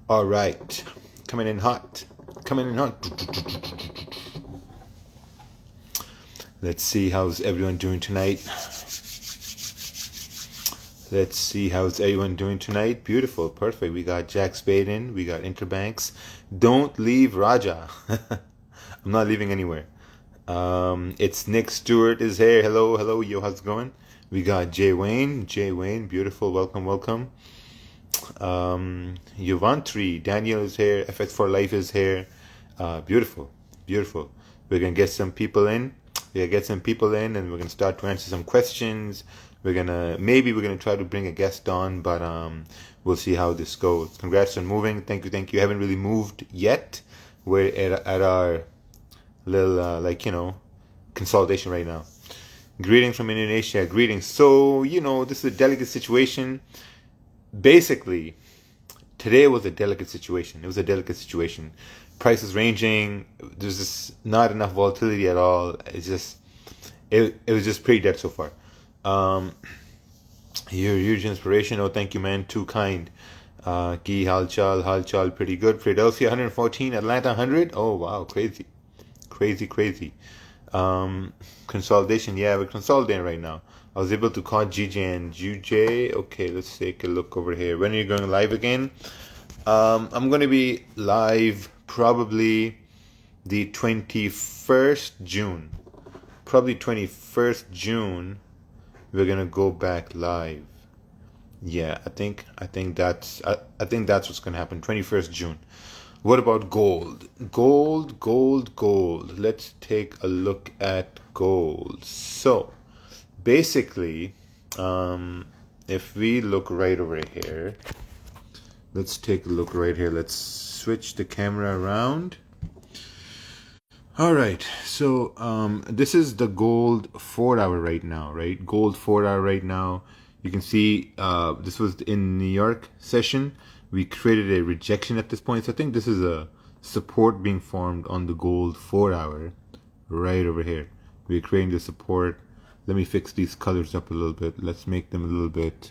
All right, coming in hot. Let's see how's everyone doing tonight. Beautiful, perfect. We got Jack Spade in. We got Interbanks. Don't leave Raja. I'm not leaving anywhere. It's Nick Stewart is here. Hello, yo, how's it going? We got Jay Wayne, beautiful, welcome. Yuvantri, Daniel is here. FX for Life is here. Beautiful. We're gonna get some people in. And we're gonna start to answer some questions. We're gonna try to bring a guest on, but we'll see how this goes. Congrats on moving. Thank you. Haven't really moved yet. We're at our little consolidation right now. Greetings from Indonesia. Greetings. So this is a delicate situation. Basically, today was a delicate situation. Prices ranging. There's just not enough volatility at all. It was just pretty dead so far. You're huge inspiration. Oh, thank you, man. Too kind. Ki halchal, pretty good. Philadelphia 114, Atlanta 100. Oh wow, crazy. Consolidation. Yeah, we're consolidating right now. I was able to call GJ and GJ. Okay, let's take a look over here. When are you going live again? I'm going to be live probably the 21st June. We're going to go back live. Yeah, I think that's what's going to happen. 21st June. What about gold? Gold. Let's take a look at gold. So, basically, if we look right over here, let's take a look right here. Let's switch the camera around. All right, so this is the gold 4 hour right now, right? Gold 4 hour right now. You can see this was in New York session. We created a rejection at this point. So I think this is a support being formed on the gold 4 hour right over here. We're creating the support. Let me fix these colors up a little bit. Let's make them a little bit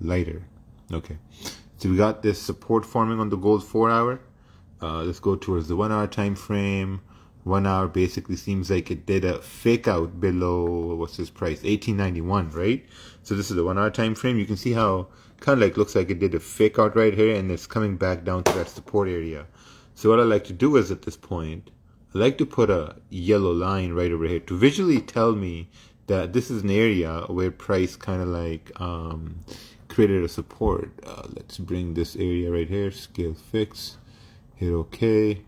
lighter. Okay. So we got this support forming on the gold 4 hour. Let's go towards the 1 hour time frame. 1 hour basically seems like it did a fake out below, what's this price? 1891, right? So this is the 1 hour time frame. You can see how kind of looks like it did a fake out right here, and it's coming back down to that support area. So what I like to do is at this point, I like to put a yellow line right over here to visually tell me that this is an area where price kind of created a support. Let's bring this area right here, scale fix, hit OK.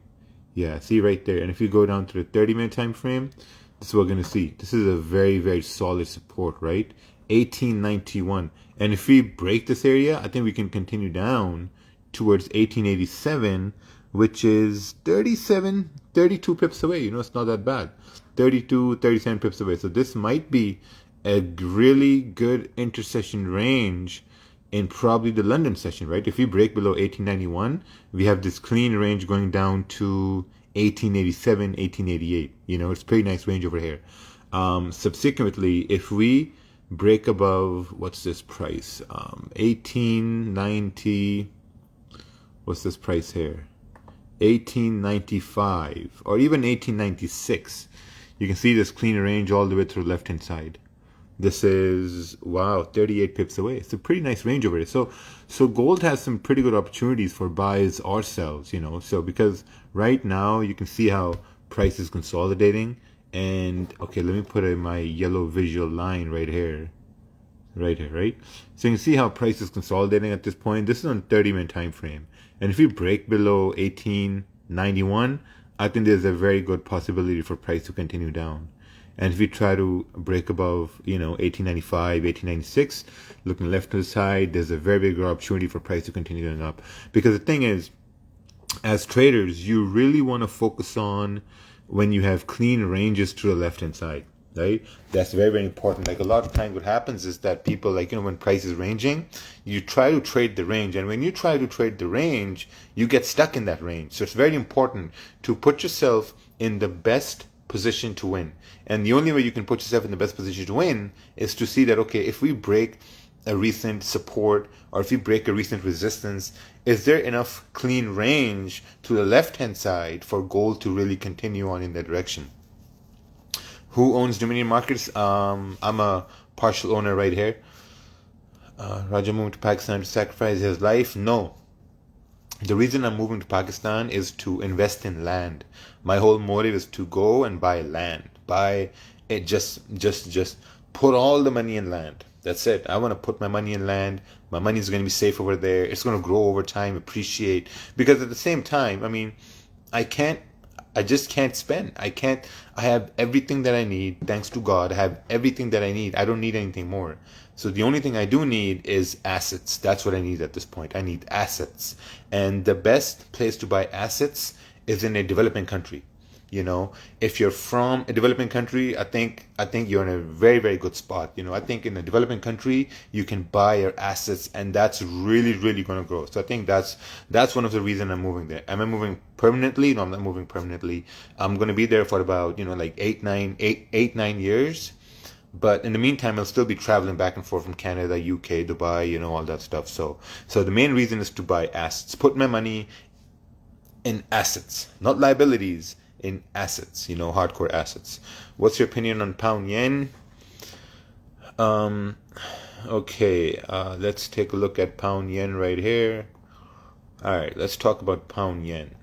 Yeah, see right there. And if you go down to the 30-minute time frame, this is what we're going to see. This is a very, very solid support, right? 1891. And if we break this area, I think we can continue down towards 1887, which is 32 pips away. It's not that bad. 37 pips away. So this might be a really good intercession range in probably the London session, right? If we break below 1891, we have this clean range going down to 1887, 1888. It's a pretty nice range over here. Subsequently, if we break above, what's this price? 1890, what's this price here? 1895 or even 1896. You can see this clean range all the way through the left-hand side. This is, wow, 38 pips away. It's a pretty nice range over here. So gold has some pretty good opportunities for buys or sells, So because right now you can see how price is consolidating. And, okay, let me put in my yellow visual line right here. Right? So you can see how price is consolidating at this point. This is on 30-minute time frame. And if we break below 1891, I think there's a very good possibility for price to continue down. And if we try to break above, 1895, 1896, looking left to the side, there's a very big opportunity for price to continue going up. Because the thing is, as traders, you really want to focus on when you have clean ranges to the left-hand side, right? That's very, very important. A lot of times what happens is that people, when price is ranging, you try to trade the range. And when you try to trade the range, you get stuck in that range. So it's very important to put yourself in the best position to win. And the only way you can put yourself in the best position to win is to see that, okay, if we break a recent support, or if we break a recent resistance, is there enough clean range to the left-hand side for gold to really continue on in that direction? Who owns Dominion Markets? I'm a partial owner right here. Raja moved to Pakistan to sacrifice his life? No. The reason I'm moving to Pakistan is to invest in land. My whole motive is to go and buy land. Buy it, just put all the money in land. That's it. I want to put my money in land. My money is going to be safe over there. It's going to grow over time, appreciate. Because at the same time, I mean, I just can't spend. I have everything that I need. Thanks to God, I have everything that I need. I don't need anything more. So the only thing I do need is assets. That's what I need at this point. I need assets. And the best place to buy assets is in a developing country. You know, if you're from a developing country, I think you're in a very, very good spot. You know, I think in a developing country you can buy your assets, and that's really, really going to grow. So I think that's one of the reasons I'm moving there. Am I moving permanently? No, I'm not moving permanently. I'm going to be there for about, you know, like 8-9 years. But in the meantime, I'll still be traveling back and forth from Canada, UK, Dubai, you know, all that stuff. So the main reason is to buy assets. Put my money in assets, not liabilities, in assets, you know, hardcore assets. What's your opinion on pound yen? Okay, let's take a look at pound yen right here. All right, let's talk about pound yen.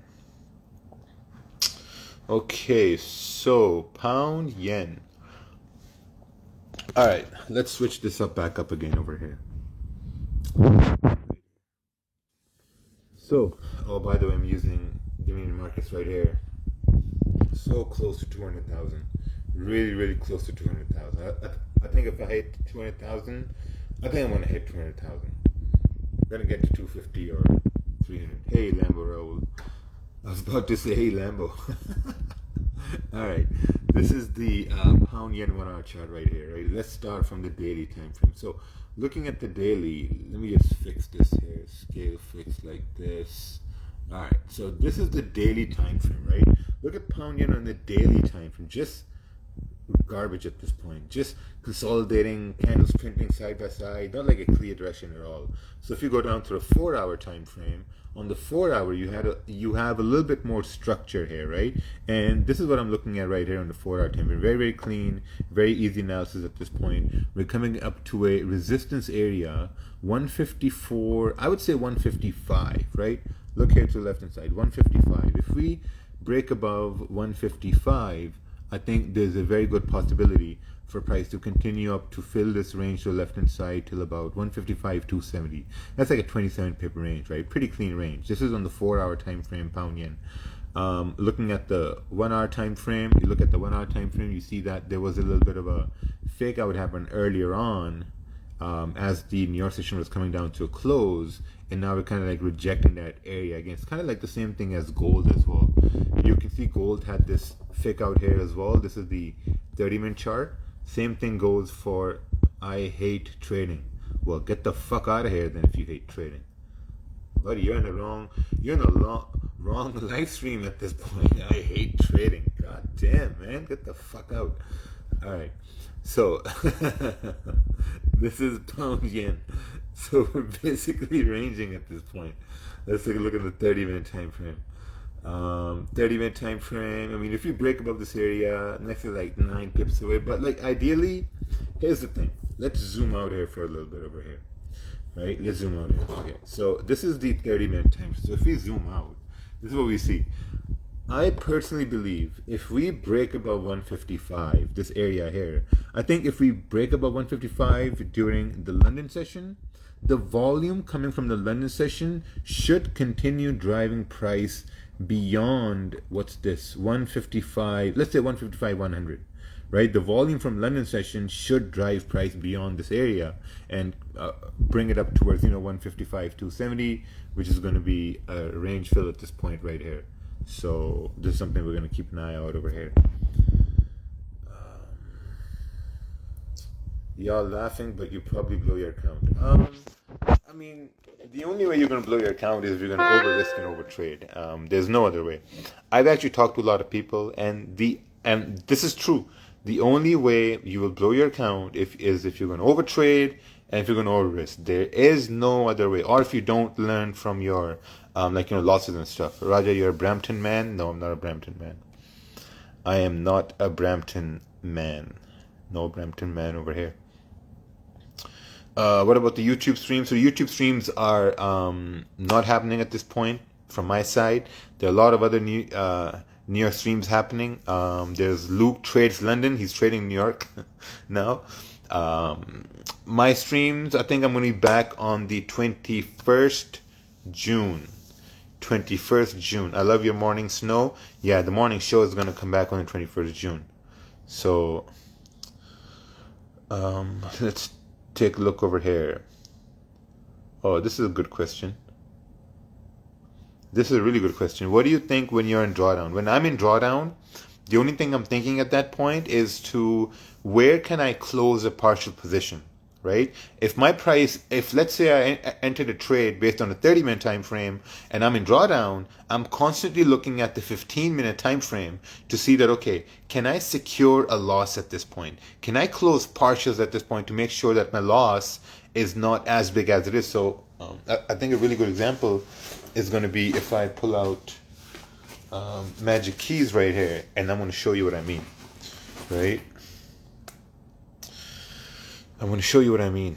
Okay, so pound yen. All right, let's switch this back up again over here. So, oh, by the way, I'm using Dominion Markets right here. So close to 200,000, really, really close to 200,000. I think if I hit 200,000, I think I'm gonna hit 200,000. I'm gonna get to 250 or 300. Hey, Lambo Raul. I was about to say, hey, Lambo. All right, this is the pound yen 1 hour chart right here. Right, let's start from the daily time frame. So, looking at the daily, let me just fix this here. Scale fix like this. All right, so this is the daily time frame, right? Look at pound yen on the daily time frame. Just garbage at this point. Just consolidating, candles printing side by side, not like a clear direction at all. So if you go down to the 4 hour time frame, on the 4 hour you have a little bit more structure here, right? And this is what I'm looking at right here on the 4 hour time frame. Very, very clean, very easy analysis at this point. We're coming up to a resistance area, 154, I would say 155, right? Look here to the left hand side, 155. If we break above 155, I think there's a very good possibility for price to continue up to fill this range to the left hand side till about 155, 270. That's like a 27 pip range, right? Pretty clean range. This is on the 4 hour time frame, pound yen. Looking at the 1 hour time frame, you look at the 1 hour time frame, you see that there was a little bit of a fake out happen earlier on as the New York session was coming down to a close, and now we're kind of like rejecting that area again. It's kind of like the same thing as gold as well. You can see gold had this fake out here as well. This is the 30-minute chart. Same thing goes for I hate trading. Well, get the fuck out of here then if you hate trading. Buddy, you're in the wrong live stream at this point. I hate trading. God damn, man, get the fuck out. All right. So this is pound yen. So we're basically ranging at this point. Let's take a look at the 30-minute time frame. 30-minute time frame. I mean, if you break above this area, next is like 9 pips away. But like ideally, here's the thing. Let's zoom out here for a little bit over here. Right? Let's zoom out here. Okay. So this is the 30-minute time frame. So if we zoom out, this is what we see. I personally believe if we break above 155, this area here, I think if we break above 155 during the London session, the volume coming from the London session should continue driving price beyond, what's this, 155, let's say 155, 100, right? The volume from London session should drive price beyond this area and bring it up towards, 155, 270, which is going to be a range fill at this point right here. So this is something we're going to keep an eye out over here. Y'all laughing, but you probably blow your account. I mean, the only way you're going to blow your account is if you're going to over risk and over trade. There's no other way. I've actually talked to a lot of people, and this is true. The only way you will blow your account is if you're going to over trade and if you're going to over risk. There is no other way. Or if you don't learn from your losses and stuff. Raja, you're a Brampton man? No, I'm not a Brampton man. I am not a Brampton man. No Brampton man over here. What about the YouTube streams? So YouTube streams are not happening at this point from my side. There are a lot of other New York streams happening. There's Luke Trades London. He's trading in New York now. My streams, I think I'm going to be back on the 21st June. 21st June. I love your morning snow. Yeah, the morning show is going to come back on the 21st June. So let's take a look over here. Oh, this is a good question. This is a really good question. What do you think when you're in drawdown? When I'm in drawdown, the only thing I'm thinking at that point is to where can I close a partial position, right? If let's say I entered a trade based on a 30-minute time frame and I'm in drawdown, I'm constantly looking at the 15-minute time frame to see that, okay, can I secure a loss at this point? Can I close partials at this point to make sure that my loss is not as big as it is? So I think a really good example is going to be if I pull out magic keys right here, and I'm going to show you what I mean, right? I'm going to show you what I mean.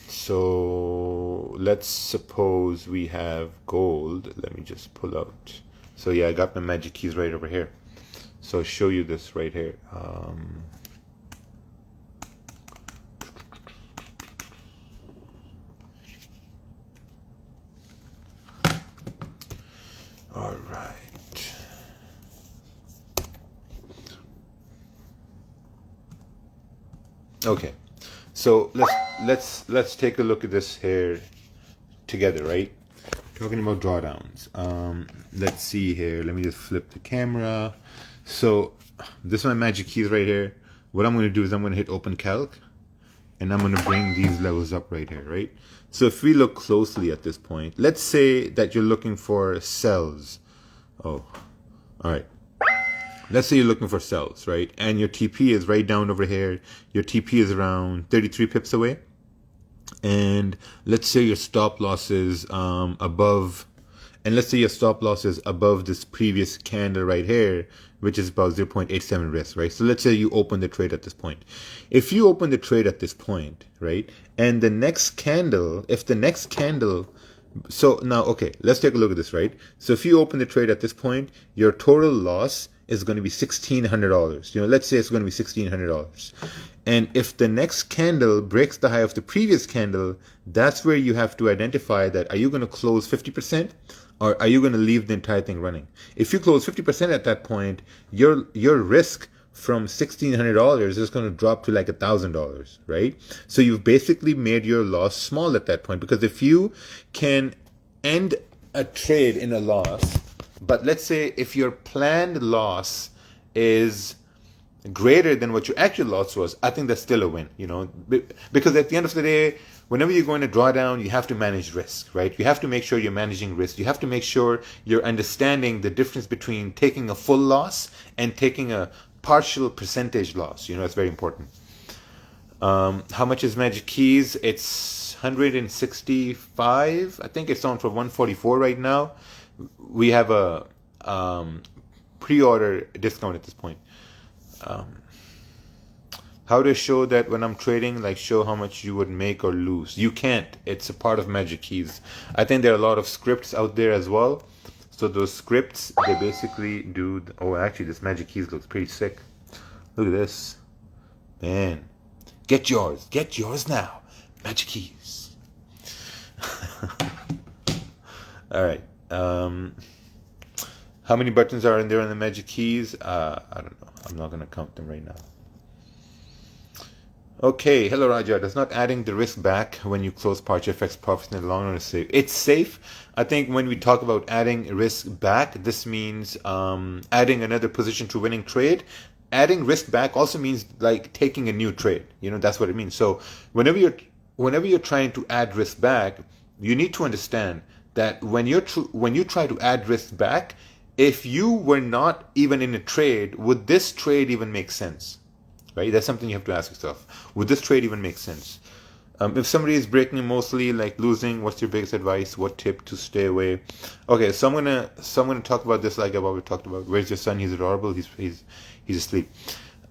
So let's suppose we have gold. Let me just pull out. So yeah, I got my magic keys right over here. So I'll show you this right here. All right. Okay. So let's take a look at this here together, right? Talking about drawdowns. Let's see here. Let me just flip the camera. So this is my magic keys right here. What I'm going to do is I'm going to hit open calc, and I'm going to bring these levels up right here, right? So if we look closely at this point, let's say that you're looking for sells. Oh, all right. Let's say you're looking for sells, right? And your TP is right down over here. Your TP is around 33 pips away. And let's say your stop loss is above, and let's say your stop loss is above this previous candle right here, which is about 0.87 risk, right? So let's say you open the trade at this point. If you open the trade at this point, right, and the next candle, so now, okay, let's take a look at this, right? So if you open the trade at this point, your total loss is going to be $1,600. Let's say it's going to be $1,600. And if the next candle breaks the high of the previous candle, that's where you have to identify that, are you going to close 50% or are you going to leave the entire thing running? If you close 50% at that point, your risk from $1,600 is going to drop to like $1,000, right? So you've basically made your loss small at that point, because if you can end a trade in a loss, but let's say if your planned loss is greater than what your actual loss was, I think that's still a win, because at the end of the day, whenever you're going to draw down, you have to manage risk, right? You have to make sure you're managing risk. You have to make sure you're understanding the difference between taking a full loss and taking a partial percentage loss. It's very important. How much is magic keys? It's 165. I think it's on for 144 right now. We have a pre-order discount at this point. How to show that when I'm trading, like show how much you would make or lose? You can't. It's a part of magic keys. I think there are a lot of scripts out there as well. So those scripts, they basically do. Oh, actually, this magic keys looks pretty sick. Look at this, man. Get yours now. Magic keys. All right. How many buttons are in there on the magic keys? I don't know. I'm not going to count them right now. Okay, hello Raja. Does not adding the risk back when you close partial affects profits in the long run is safe? It's safe. I think when we talk about adding risk back, this means adding another position to winning trade. Adding risk back also means like taking a new trade. That's what it means. So whenever you're trying to add risk back, you need to understand that when you try to add risk back, if you were not even in a trade, would this trade even make sense? Right? That's something you have to ask yourself. Would this trade even make sense? If somebody is breaking mostly, like losing, what's your biggest advice? What tip to stay away? Okay, so I'm gonna talk about this like what we talked about. Where's your son? He's adorable. He's asleep.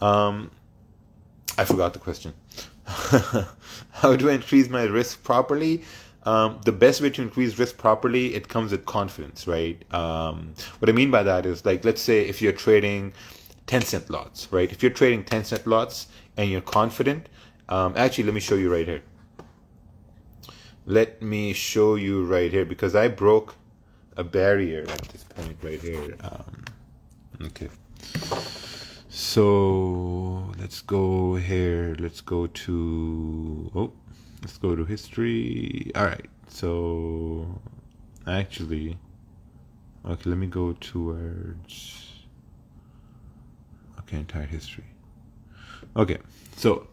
I forgot the question. How do I increase my risk properly? The best way to increase risk properly, it comes with confidence, right? What I mean by that is, like, let's say if you're trading 10-cent lots, right? If you're trading 10-cent lots and you're confident, actually, let me show you right here. Let me show you right here, because I broke a barrier at this point right here. Okay. So let's go here. Let's go to history. All right. So actually, okay, let me go towards, okay, entire history. Okay. So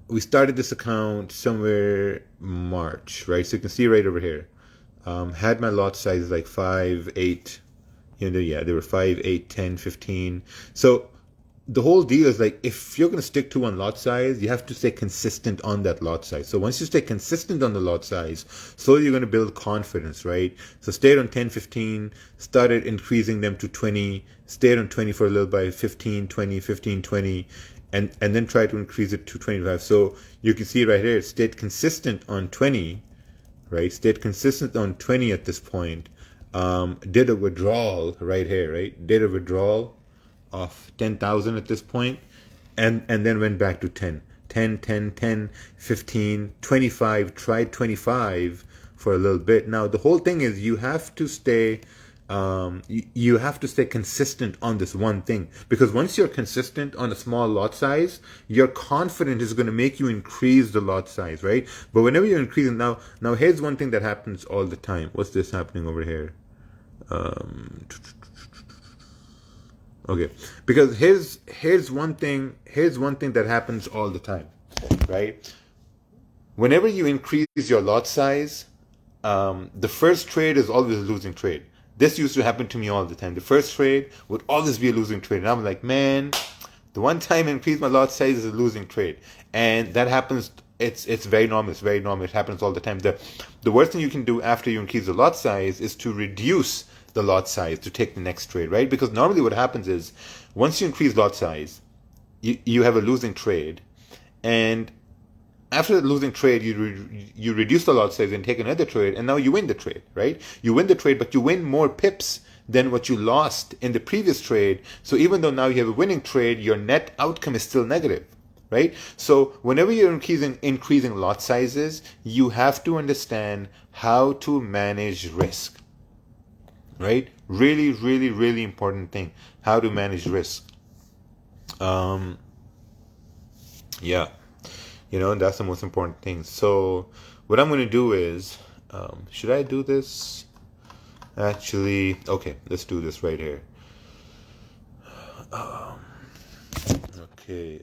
we started this account somewhere March, right? So you can see right over here. Had my lot size like 5, 8, they were 5, 8, 10, 15. So the whole deal is, like, if you're going to stick to one lot size, you have to stay consistent on that lot size. So once you stay consistent on the lot size, slowly you're going to build confidence, right? So stayed on 10, 15, started increasing them to 20, stayed on 20 for a little bit, 15, 20, 15, 20, and then try to increase it to 25. So you can see right here, it stayed consistent on 20, right? Stayed consistent on 20 at this point. Did a withdrawal right here, right? Did a withdrawal of 10,000 at this point, and then went back to 10, 10, 10, 10, 15, 25, tried 25 for a little bit. Now, the whole thing is you have to stay consistent on this one thing, because once you're consistent on a small lot size, your confidence is going to make you increase the lot size, right? But whenever you're increasing, now here's one thing that happens all the time. What's this happening over here? Okay, because here's one thing that happens all the time, right? Whenever you increase your lot size, the first trade is always a losing trade. This used to happen to me all the time. The first trade would always be a losing trade, and I'm like, man, the one time I increase my lot size is a losing trade, and that happens. It's very normal. It's very normal. It happens all the time. The worst thing you can do after you increase the lot size is to reduce the lot size to take the next trade, right? Because normally what happens is, once you increase lot size, you have a losing trade, and after the losing trade, you reduce the lot size and take another trade, and now you win the trade, right? You win the trade, but you win more pips than what you lost in the previous trade. So even though now you have a winning trade, your net outcome is still negative, right? So whenever you're increasing lot sizes, you have to understand how to manage risk, right? Really, really, really important thing. How to manage risk. Yeah. That's the most important thing. So what I'm going to do is, should I do this? Actually, okay, let's do this right here. Okay.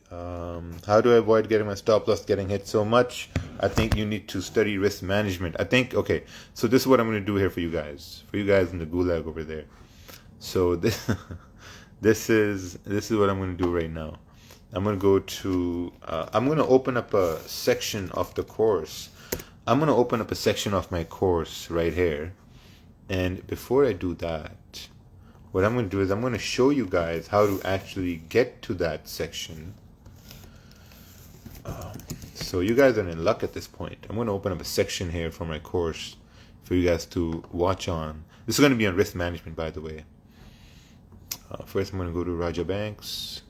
How do I avoid getting my stop loss getting hit so much? I think you need to study risk management. Okay, so this is what I'm going to do here for you guys in the gulag over there. So this is what I'm going to do right now. I'm going to go to, I'm going to open up a section of the course. I'm going to open up a section of my course right here. And before I do that, what I'm going to do is I'm going to show you guys how to actually get to that section. So you guys are in luck at this point. I'm going to open up a section here for my course for you guys to watch on. This is going to be on risk management, by the way. First, I'm going to go to Rajabanks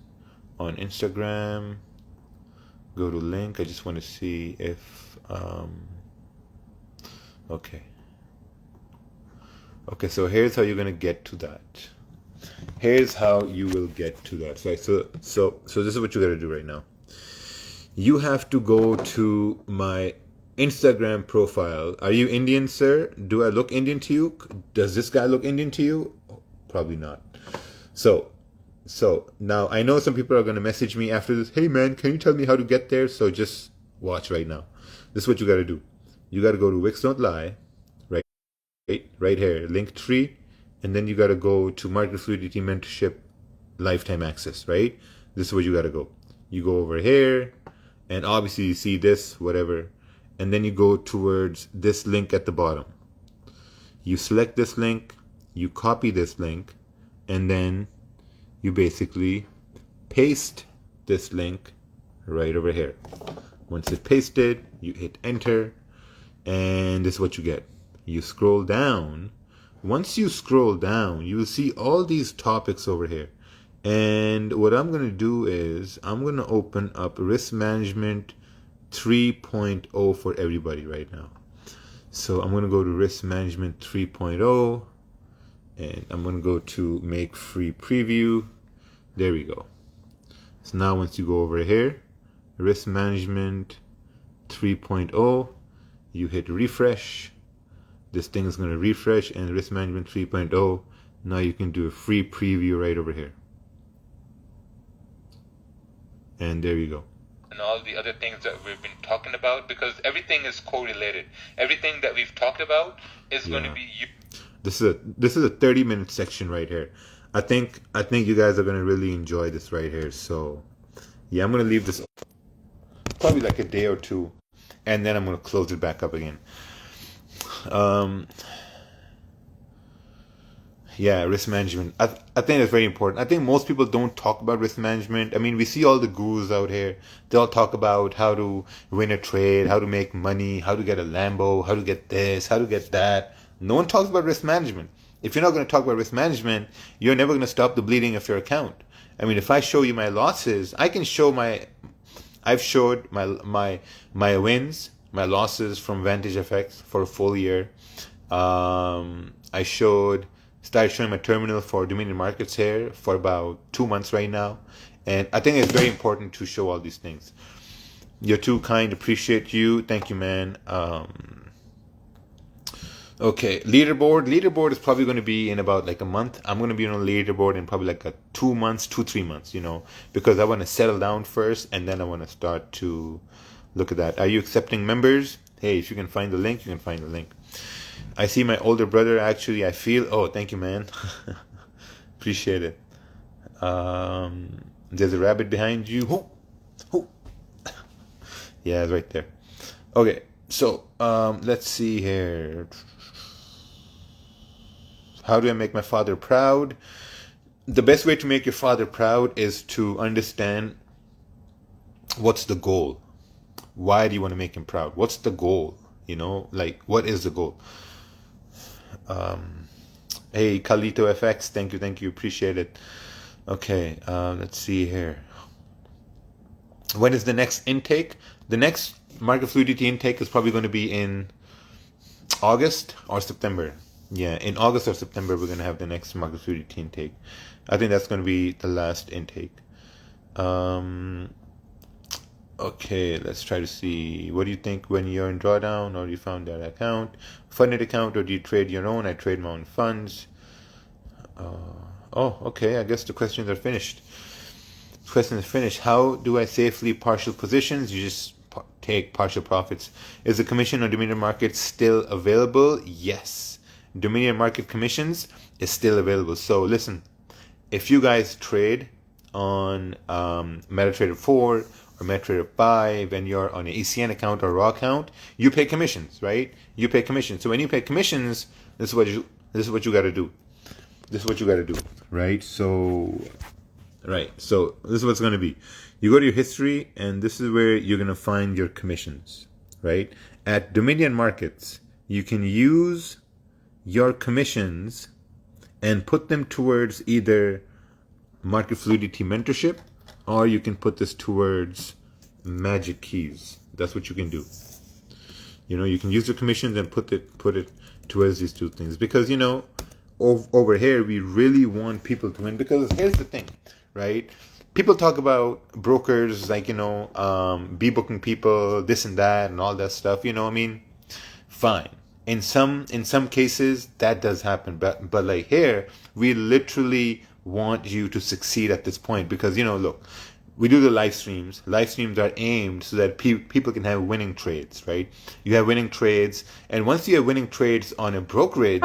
on Instagram. Go to link. I just want to see if... Okay, so here's how you're going to get to that. Here's how you will get to that. So this is what you got to do right now. You have to go to my Instagram profile. Are you Indian, sir? Do I look Indian to you? Does this guy look Indian to you? Probably not. So now I know some people are going to message me after this. Hey man, can you tell me how to get there? So just watch right now. This is what you got to do. You got to go to Wix Don't Lie, right here, Linktree, and then you got to go to Market Fluidity Mentorship Lifetime Access, right? This is where you got to go. You go over here, and obviously you see this, whatever, and then you go towards this link at the bottom. You select this link, you copy this link, and then you basically paste this link right over here. Once it's pasted, you hit enter, and this is what you get. You scroll down. Once you scroll down, you will see all these topics over here. And what I'm going to do is I'm going to open up Risk Management 3.0 for everybody right now. So I'm going to go to Risk Management 3.0, and I'm going to go to Make Free Preview. There we go. So now once you go over here, Risk Management 3.0, you hit refresh. This thing is going to refresh, and Risk Management 3.0, now you can do a free preview right over here. And there you go. And all the other things that we've been talking about, because everything is correlated. Everything that we've talked about is going to be. This is a 30-minute section right here. I think you guys are going to really enjoy this right here. So yeah, I'm going to leave this probably like a day or two, and then I'm going to close it back up again. Yeah, risk management. I think that's very important. I think most people don't talk about risk management. I mean, we see all the gurus out here. They all talk about how to win a trade, how to make money, how to get a Lambo, how to get this, how to get that. No one talks about risk management. If you're not going to talk about risk management, you're never going to stop the bleeding of your account. I mean, if I show you my losses, I can show I've showed my wins, my losses from Vantage FX for a full year. I started showing my terminal for Dominion Markets here for about 2 months right now. And I think it's very important to show all these things. You're too kind. Appreciate you. Thank you, man. Okay, leaderboard. Leaderboard is probably going to be in about like a month. I'm going to be on a leaderboard in probably like 2 months, 3 months, because I want to settle down first, and then I want to start to look at that. Are you accepting members? Hey, if you can find the link, you can find the link. I see my older brother, actually, I feel... Oh, thank you, man. Appreciate it. There's a rabbit behind you. Hoo. Yeah, it's right there. Okay, so let's see here. How do I make my father proud? The best way to make your father proud is to understand what's the goal. Why do you want to make him proud? What's the goal? Like, what is the goal? Hey, Kalito FX, thank you, appreciate it. Okay, let's see here. When is the next intake? The next Market Fluidity intake is probably going to be in August or September. Yeah, in August or September, we're going to have the next Market Fluidity intake. I think that's going to be the last intake. Okay, let's try to see. What do you think when you're in drawdown, or you found that account? Funded account, or do you trade your own? I trade my own funds. Okay, I guess the questions are finished. Question is finished. How do I safely partial positions? You just take partial profits. Is the commission on Dominion Market still available? Yes. Dominion Market commissions is still available. So listen, if you guys trade on MetaTrader 4 or MetaTrader 5 and you're on an ECN account or raw account, you pay commissions, right? You pay commissions. So when you pay commissions, this is what you got to do. This is what you got to do, right? So this is what's going to be. You go to your history, and this is where you're going to find your commissions, right? At Dominion Markets, you can use your commissions and put them towards either Market Fluidity mentorship, or you can put this towards magic keys. That's what you can do. You can use your commissions and put it towards these two things, because over here we really want people to win. Because here's the thing, right? People talk about brokers like booking people, this and that, and all that stuff. Fine. In some cases that does happen, but like here we literally want you to succeed at this point, because look, we do the live streams. Live streams are aimed so that people can have winning trades, right? You have winning trades, and once you have winning trades on a brokerage,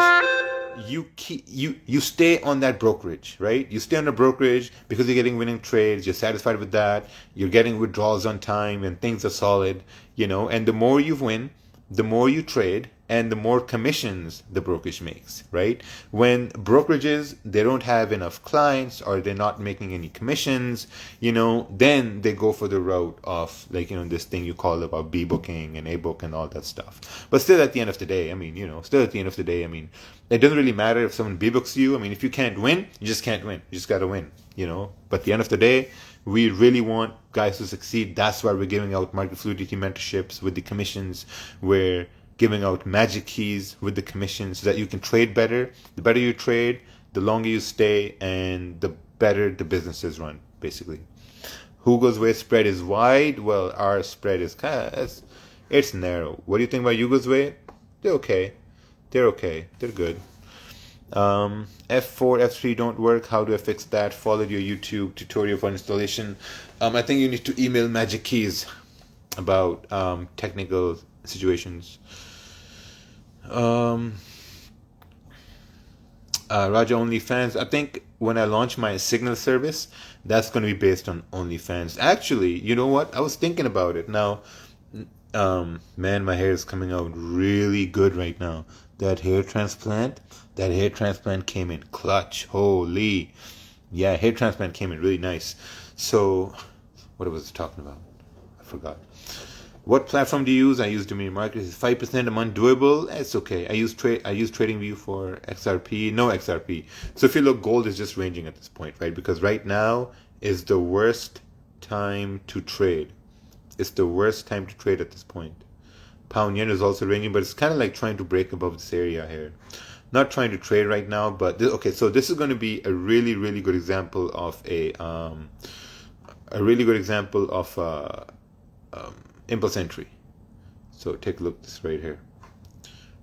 you stay on that brokerage, right? You stay on the brokerage because you're getting winning trades, you're satisfied with that, you're getting withdrawals on time and things are solid, and the more you win, the more you trade and the more commissions the brokerage makes, right? When brokerages, they don't have enough clients or they're not making any commissions, then they go for the route of this thing you call about B booking and A book and all that stuff. But still at the end of the day, it doesn't really matter if someone B books you. If you can't win, you just can't win. You just got to win, But at the end of the day, we really want guys to succeed. That's why we're giving out Market Fluidity mentorships with the commissions. We're giving out magic keys with the commissions so that you can trade better. The better you trade, the longer you stay, and the better the business is run, basically. Hugo's way spread is wide. Well, our spread is it's narrow. What do you think about Hugo's way? They're okay. They're good. F4, F3 don't work. How do I fix that? Followed your YouTube tutorial for installation. I think you need to email Magic Keys about technical situations. Raja OnlyFans. I think when I launch my Signal service, that's going to be based on OnlyFans. Actually, you know what? I was thinking about it. Now, man, my hair is coming out really good right now. That hair transplant came in clutch. Holy. Yeah, hair transplant came in really nice. So, what was I talking about? I forgot. What platform do you use? I use Dominion Market. Is 5% a month doable? It's okay. I use TradingView for XRP. No XRP. So if you look, gold is just ranging at this point, right? Because right now is the worst time to trade. It's the worst time to trade at this point. Pound yen is also ranging, but it's kind of like trying to break above this area here. Not trying to trade right now, but so this is going to be a really, really good example of impulse entry. So take a look at this right here.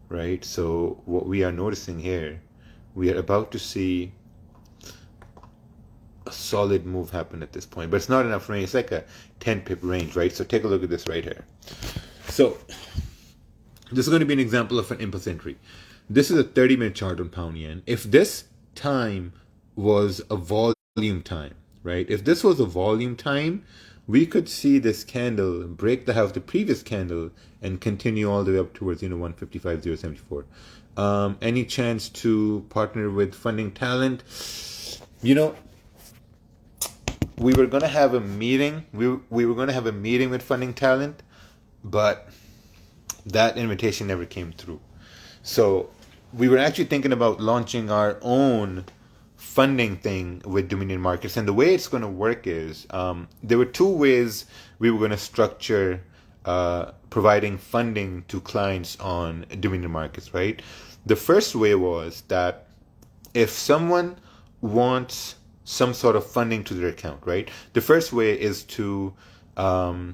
Right? So what we are noticing here, we are about to see a solid move happen at this point, but it's not enough range. It's like a 10 pip range, right? So take a look at this right here. So this is going to be an example of an impulse entry. This is a 30-minute chart on pound yen. If this time was a volume time, right? If this was a volume time, we could see this candle break the high of the previous candle and continue all the way up towards 155.074. Any chance to partner with Funding Talent? We were going to have a meeting. We were going to have a meeting with Funding Talent, but that invitation never came through. So we were actually thinking about launching our own funding thing with Dominion Markets. And the way it's going to work is there were two ways we were going to structure providing funding to clients on Dominion Markets, right? The first way was that if someone wants some sort of funding to their account, right? The first way is to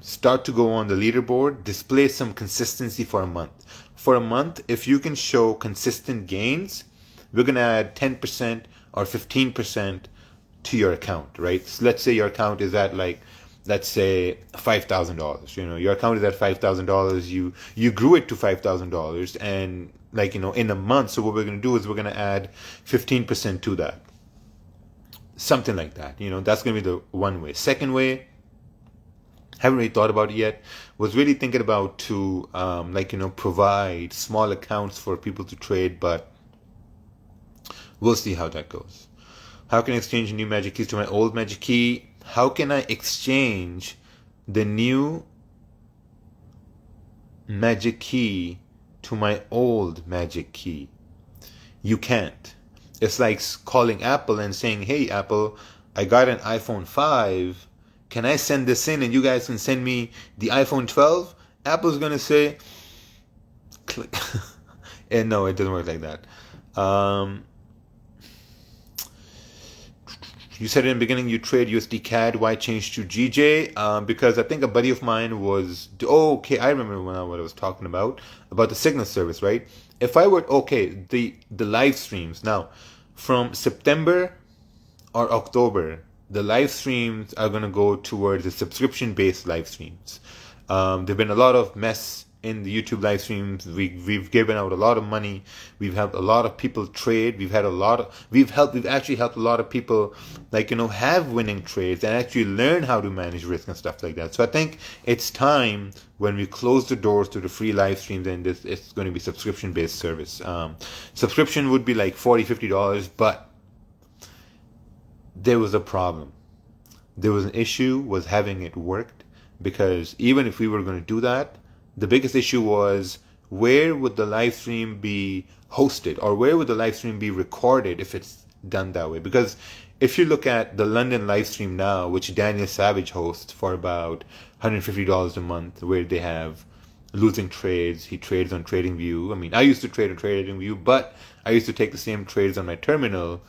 start to go on the leaderboard, display some consistency for a month. For a month, if you can show consistent gains, we're going to add 10% or 15% to your account, right? So let's say your account is at let's say $5,000. Your account is at $5,000. You grew it to $5,000 and in a month. So what we're going to do is we're going to add 15% to that. Something like that. That's going to be the one way. Second way, haven't really thought about it yet, was really thinking about to provide small accounts for people to trade, but we'll see how that goes. How can I exchange new magic keys to my old magic key? How can I exchange the new magic key to my old magic key? You can't. It's like calling Apple and saying, hey, Apple, I got an iPhone 5. Can I send this in and you guys can send me the iPhone 12? Apple's going to say, click. And no, it doesn't work like that. You said in the beginning you trade USD CAD. Why change to GJ? Because I think a buddy of mine was... okay, I remember what I was talking about the Signal service, right? If I were... the live streams. Now, from September or October, the live streams are going to go towards the subscription-based live streams. There have been a lot of mess in the YouTube live streams. We've given out a lot of money. We've helped a lot of people trade. We've actually helped a lot of people, like, have winning trades and actually learn how to manage risk and stuff like that. So I think it's time when we close the doors to the free live streams, and it's going to be subscription based service. Subscription would be like $40-$50, but there was a problem. There was an issue was having it worked, because even if we were going to do that, the biggest issue was, where would the live stream be hosted, or where would the live stream be recorded if it's done that way? Because if you look at the London live stream now, which Daniel Savage hosts for about $150 a month, where they have losing trades, he trades on TradingView. I mean, I used to trade on TradingView, but I used to take the same trades on my terminal,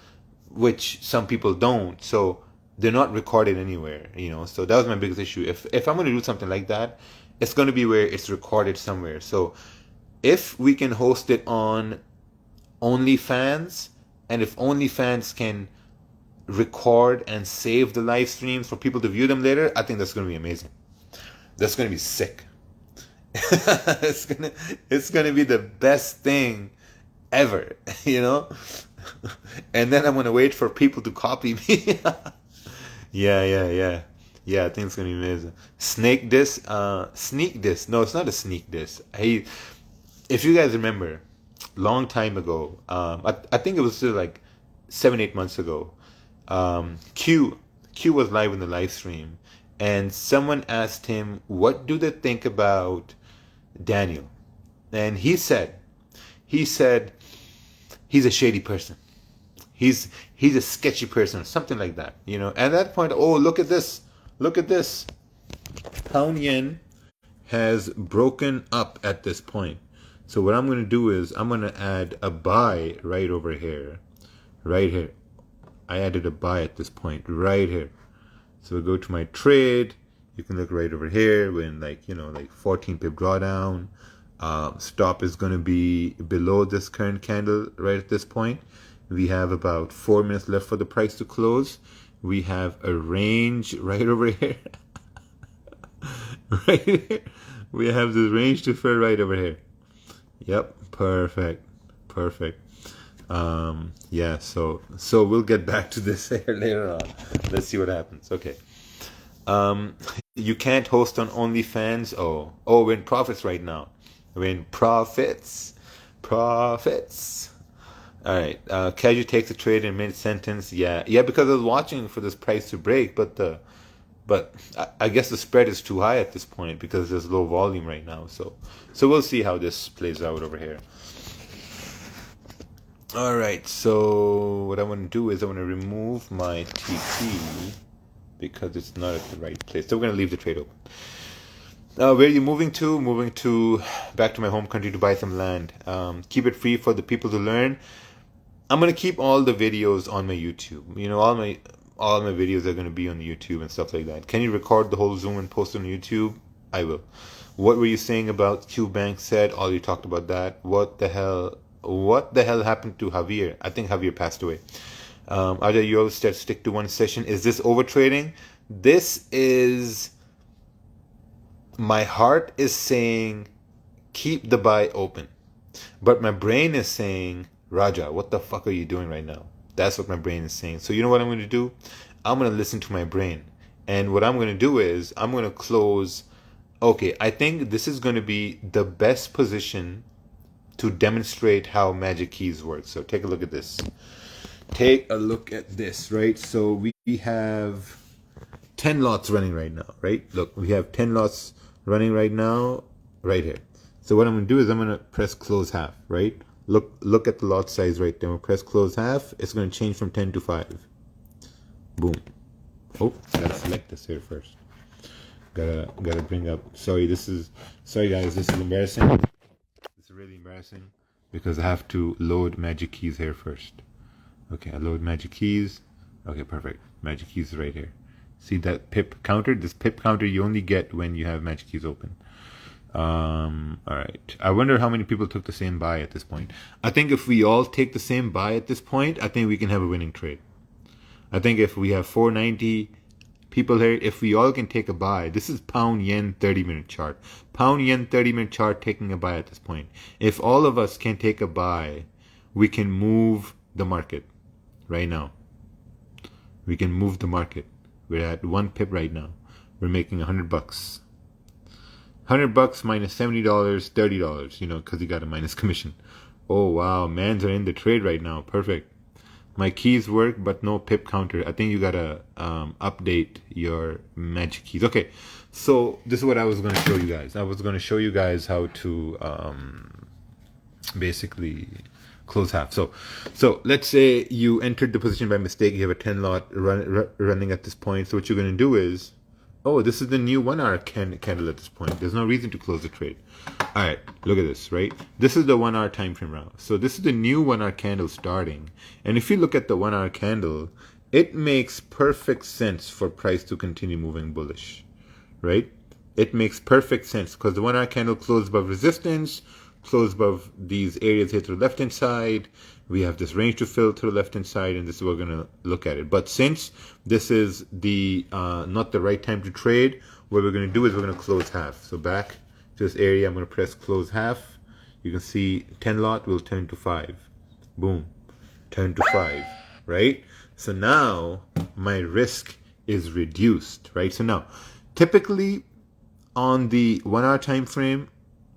which some people don't. So they're not recorded anywhere, So that was my biggest issue. If I'm going to do something like that, it's going to be where it's recorded somewhere. So if we can host it on OnlyFans, and if OnlyFans can record and save the live streams for people to view them later, I think that's going to be amazing. That's going to be sick. It's gonna be the best thing ever, And then I'm gonna wait for people to copy me. Yeah, I think it's gonna be amazing. Sneak this. No, it's not a sneak this. If you guys remember, long time ago, I think it was still like 7-8 months ago. Q was live in the live stream, and someone asked him, what do they think about Daniel? And he said he's a shady person. He's a sketchy person, something like that. At that point, oh, look at this. Pound yen has broken up at this point. So what I'm going to do is I'm going to add a buy right over here. Right here. I added a buy at this point right here. So we go to my trade. You can look right over here when like 14 pip drawdown. Stop is going to be below this current candle right at this point. We have about 4 minutes left for the price to close. We have a range right over here. Right here. We have the range to fill right over here. Yep, perfect. Yeah, so we'll get back to this later on. Let's see what happens. Okay. You can't host on OnlyFans. Oh, we're in profits right now. We're in profits. All right. Casual takes a trade in mid-sentence. Yeah, because I was watching for this price to break, but I guess the spread is too high at this point because there's low volume right now. So we'll see how this plays out over here. All right. So what I want to do is I want to remove my TP because it's not at the right place. So we're going to leave the trade open. Where are you moving to? Moving to back to my home country to buy some land. Keep it free for the people to learn. I'm going to keep all the videos on my YouTube. All my videos are going to be on YouTube and stuff like that. Can you record the whole Zoom and post it on YouTube? I will. What were you saying about Q Bank said? All you talked about that. What the hell happened to Javier? I think Javier passed away. Ajay, you always said stick to one session. Is this over trading? This is, my heart is saying keep the buy open, but my brain is saying, Raja, what the fuck are you doing right now? That's what my brain is saying. So you know what I'm going to do? I'm going to listen to my brain, and what I'm going to do is I'm going to close. Okay, I think this is going to be the best position to demonstrate how Magic Keys work. So take a look at this. Right? So we have 10 lots running right now, right? Look, we have 10 lots running right now, right here. So what I'm going to do is I'm going to press close half, right? Look at the lot size right there. I'm going to press close half. It's going to change from 10 to 5. Boom. Oh, gotta select this here first. Gotta bring up. Sorry guys, this is embarrassing. This is really embarrassing because I have to load Magic Keys here first. Okay, I load Magic Keys. Okay, perfect. Magic Keys is right here. See that pip counter? This pip counter you only get when you have Magic Keys open. All right. I wonder how many people took the same buy at this point. I think if we all take the same buy at this point, I think we can have a winning trade. I think if we have 490 people here, if we all can take a buy, this is pound yen 30-minute chart. Pound yen 30-minute chart taking a buy at this point. If all of us can take a buy, we can move the market right now. We can move the market. We're at 1 pip right now. We're making $100. $100 minus $70, $30, because you got a minus commission. Oh, wow. Mans are in the trade right now. Perfect. My keys work, but no pip counter. I think you got to update your magic keys. Okay. So this is what I was going to show you guys. I was going to show you guys how to basically close half. So let's say you entered the position by mistake. You have a 10 lot running at this point. So what you're going to do is, oh, this is the new 1 hour candle at this point. There's no reason to close the trade. All right, look at this, right? This is the 1 hour time frame now. So this is the new 1 hour candle starting. And if you look at the 1 hour candle, it makes perfect sense for price to continue moving bullish, right? It makes perfect sense because the 1 hour candle closed above resistance, closed above these areas here to the left hand side. We have this range to fill to the left hand side, and this is what we're going to look at it. But since this is the not the right time to trade, what we're going to do is we're going to close half. So back to this area, I'm going to press close half. You can see 10 lot will turn to 5. Boom, turn to 5, right? So now my risk is reduced, right? So now, typically on the 1 hour time frame,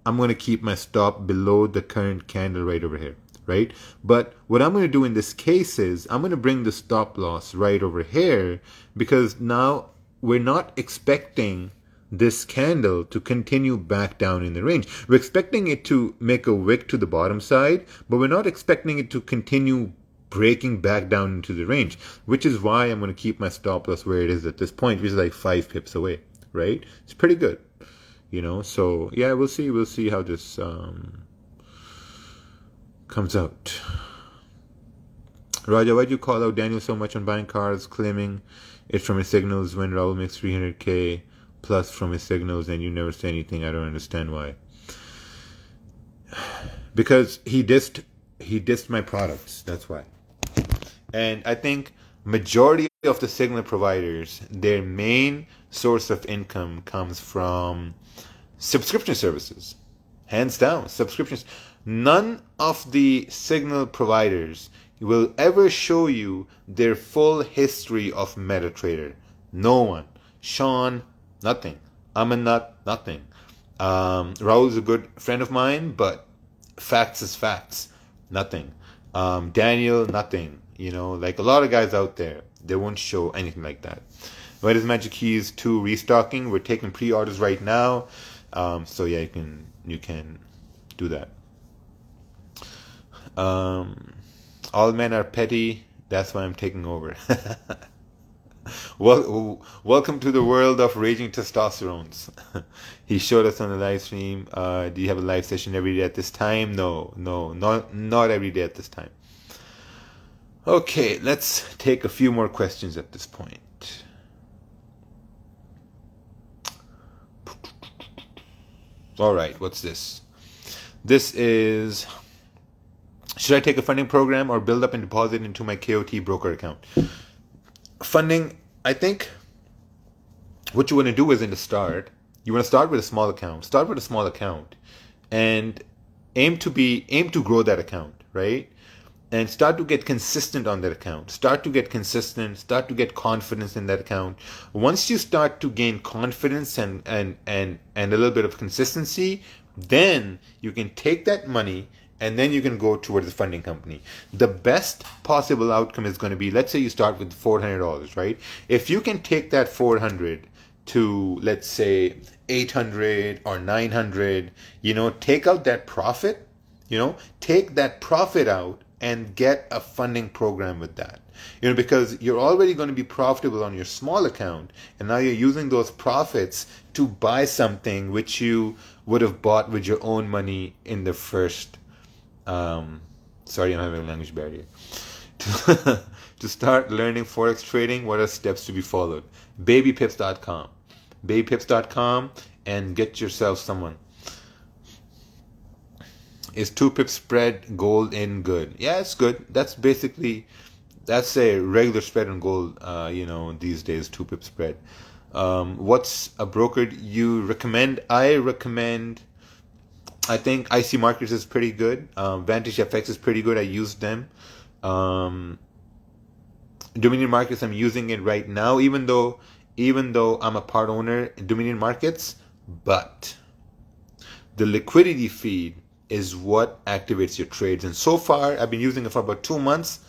I'm going to keep my stop below the current candle right over here, right? But what I'm going to do in this case is I'm going to bring the stop loss right over here because now we're not expecting this candle to continue back down in the range. We're expecting it to make a wick to the bottom side, but we're not expecting it to continue breaking back down into the range, which is why I'm going to keep my stop loss where it is at this point, which is like 5 pips away, right? It's pretty good. So yeah, we'll see how this comes out. Raja, why'd you call out Daniel so much on buying cars, claiming it's from his signals when Raul makes 300K plus from his signals and you never say anything? I don't understand why. Because he dissed my products. That's why. And I think majority of the signal providers, their main source of income comes from subscription services. Hands down, subscriptions. None of the signal providers will ever show you their full history of MetaTrader. No one. Sean, nothing. Amanat, nothing. Raul is a good friend of mine, but facts is facts. Nothing. Daniel, nothing. Like a lot of guys out there, they won't show anything like that. What is Magic Keys 2 restocking? We're taking pre-orders right now. So yeah, you can do that. All men are petty. That's why I'm taking over. Welcome to the world of raging testosterones. He showed us on the live stream. Do you have a live session every day at this time? No, not every day at this time. Okay, let's take a few more questions at this point. All right, what's this? This is, should I take a funding program or build up and deposit into my KOT broker account? Funding, I think what you want to do is you want to start with a small account. Start with a small account and aim to grow that account, right? And start to get consistent on that account. Start to get confidence in that account. Once you start to gain confidence and a little bit of consistency, then you can take that money and then you can go towards the funding company. The best possible outcome is going to be, let's say you start with $400, right? If you can take that $400 to, let's say, $800 or $900, take out that profit, take that profit out and get a funding program with that. Because you're already going to be profitable on your small account, and now you're using those profits to buy something which you would have bought with your own money in the first. Sorry, I'm having a language barrier. To start learning Forex trading, what are steps to be followed? Babypips.com. Babypips.com and get yourself someone. Is 2 pip spread gold in good? Yeah, it's good. That's basically that's a regular spread on gold, these days, 2 pip spread. What's a broker you recommend? I think IC Markets is pretty good. Vantage FX is pretty good. I use them. Dominion Markets, I'm using it right now, even though I'm a part owner in Dominion Markets, but the liquidity feed is what activates your trades. And so far, I've been using it for about 2 months.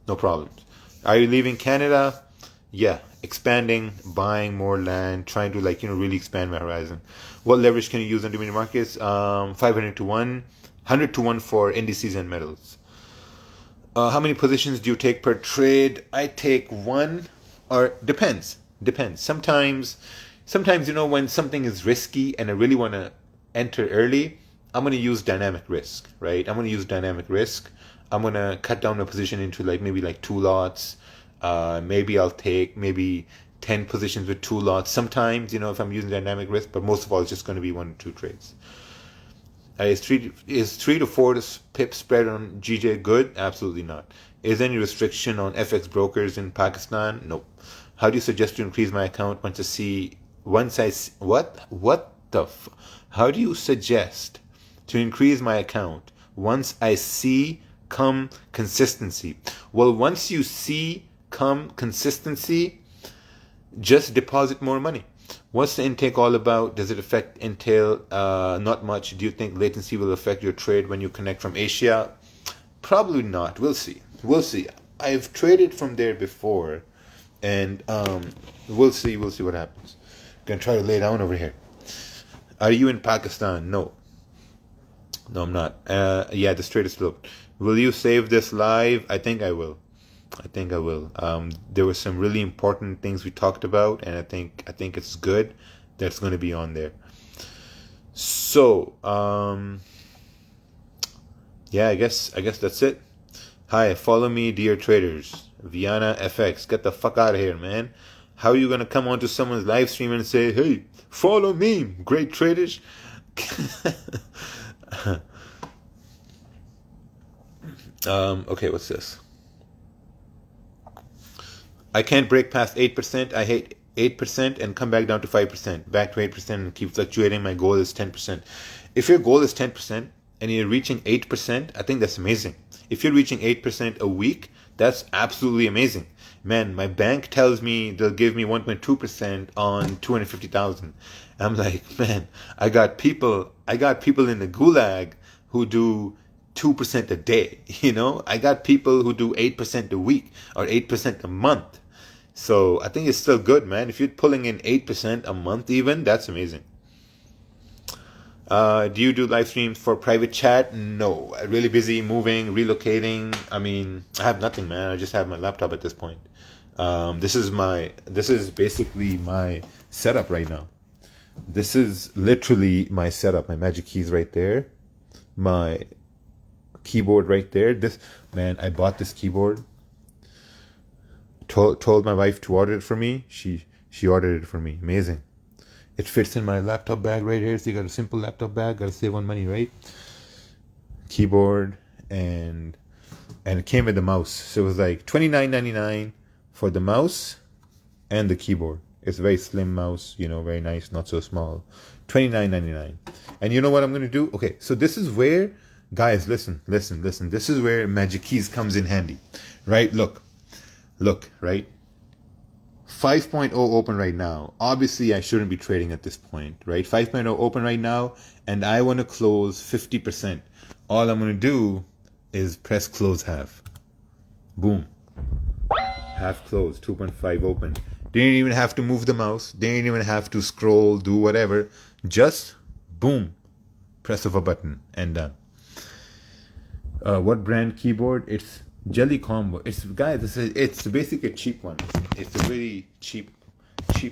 No problems. Are you leaving Canada? Yeah. Expanding, buying more land, trying to really expand my horizon. What leverage can you use on Dominion Markets? 500 to 1, 100 to 1 for indices and metals. How many positions do you take per trade? I take one, or depends. Sometimes, when something is risky and I really want to enter early, I'm going to use dynamic risk, right? I'm going to cut down a position into maybe 2 lots. Maybe I'll take 10 positions with 2 lots. Sometimes, if I'm using dynamic risk, but most of all, it's just going to be 1 or 2 trades. Is 3 to 4 pip spread on GJ good? Absolutely not. Is there any restriction on FX brokers in Pakistan? Nope. How do you suggest to increase my account How do you suggest to increase my account once I see come consistency? Well, once you see come consistency, just deposit more money. What's the intake all about? Does it affect entail? Not much. Do you think latency will affect your trade when you connect from Asia? Probably not. We'll see. I've traded from there before, and we'll see what happens. Gonna try to lay down over here. Are you in Pakistan? No, I'm not. Yeah, the trade is still open. Will you save this live? I think I will. There were some really important things we talked about, and I think it's good that's going to be on there. So, yeah, I guess that's it. Hi, follow me, dear traders. Viana FX, get the fuck out of here, man. How are you going to come onto someone's live stream and say, hey, follow me, great traders? Okay, what's this? I can't break past 8%. I hate 8% and come back down to 5%, back to 8% and keep fluctuating. My goal is 10%. If your goal is 10% and you're reaching 8%, I think that's amazing. If you're reaching 8% a week, that's absolutely amazing. Man, my bank tells me they'll give me 1.2% on 250,000. I'm like, man, I got people in the gulag who do 2% a day, I got people who do 8% a week or 8% a month. So I think it's still good, man. If you're pulling in 8% a month even, that's amazing. Do you do live streams for private chat? No. I'm really busy moving, relocating. I mean, I have nothing, man. I just have my laptop at this point. This is basically my setup right now. This is literally my setup. My magic keys right there. My keyboard right there. I bought this keyboard. Told my wife to order it for me. She ordered it for me. Amazing. It fits in my laptop bag right here. So you got a simple laptop bag. Got to save on money, right? Keyboard and it came with the mouse. So it was like $29.99 for the mouse and the keyboard. It's a very slim mouse, very nice, not so small. $29.99. And you know what I'm gonna do? Okay, so this is where, guys, listen. This is where Magic Keys comes in handy, right? Look, right? 5.0 open right now. Obviously, I shouldn't be trading at this point, right? 5.0 open right now, and I want to close 50%. All I'm going to do is press close half. Boom. Half close, 2.5 open. Didn't even have to move the mouse. Didn't even have to scroll, do whatever. Just, boom, press of a button and done. What brand keyboard? It's Jelly Combo. It's basically a cheap one. It's a really cheap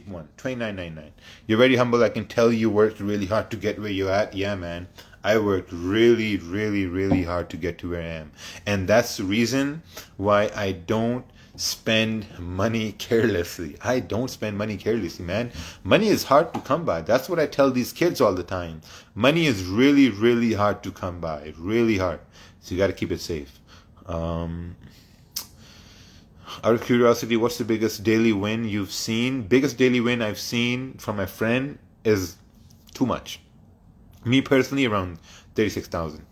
one. $29.99. You're very humble. I can tell you worked really hard to get where you're at. Yeah, man. I worked really, really, really hard to get to where I am. And that's the reason why I don't spend money carelessly. Man. Money is hard to come by. That's what I tell these kids all the time. Money is really, really hard to come by. Really hard. So you got to keep it safe. Out of curiosity, what's the biggest daily win you've seen? Biggest daily win I've seen from my friend is too much. Me personally, around 36,000.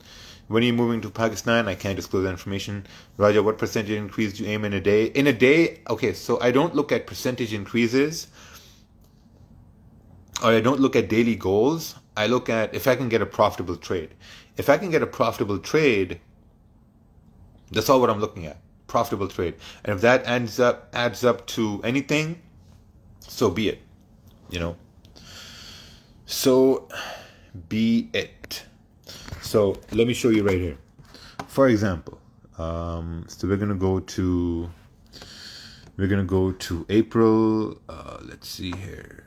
When are you moving to Pakistan? I can't disclose that information. Raja, what percentage increase do you aim in a day? In a day, okay, so I don't look at percentage increases, or I don't look at daily goals. I look at if I can get a profitable trade. If I can get a profitable trade, that's all what I'm looking at. Profitable trade. And if that adds up to anything, so be it. You know. So be it. So let me show you right here. For example, so we're gonna go to April. Let's see here.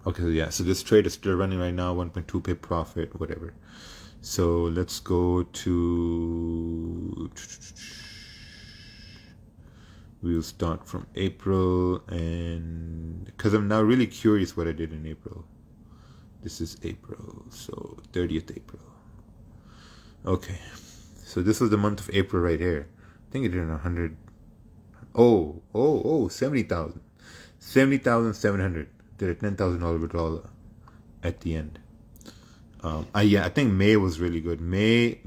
Okay, so yeah, so this trade is still running right now, 1.2 pip profit, whatever. So let's go to. We'll start from April, and because I'm now really curious what I did in April. This is April, so 30th April. Okay, so this was the month of April right here. I think it did 100. 70,000. 70,700. Did a $10,000 withdrawal at the end. I think May was really good. May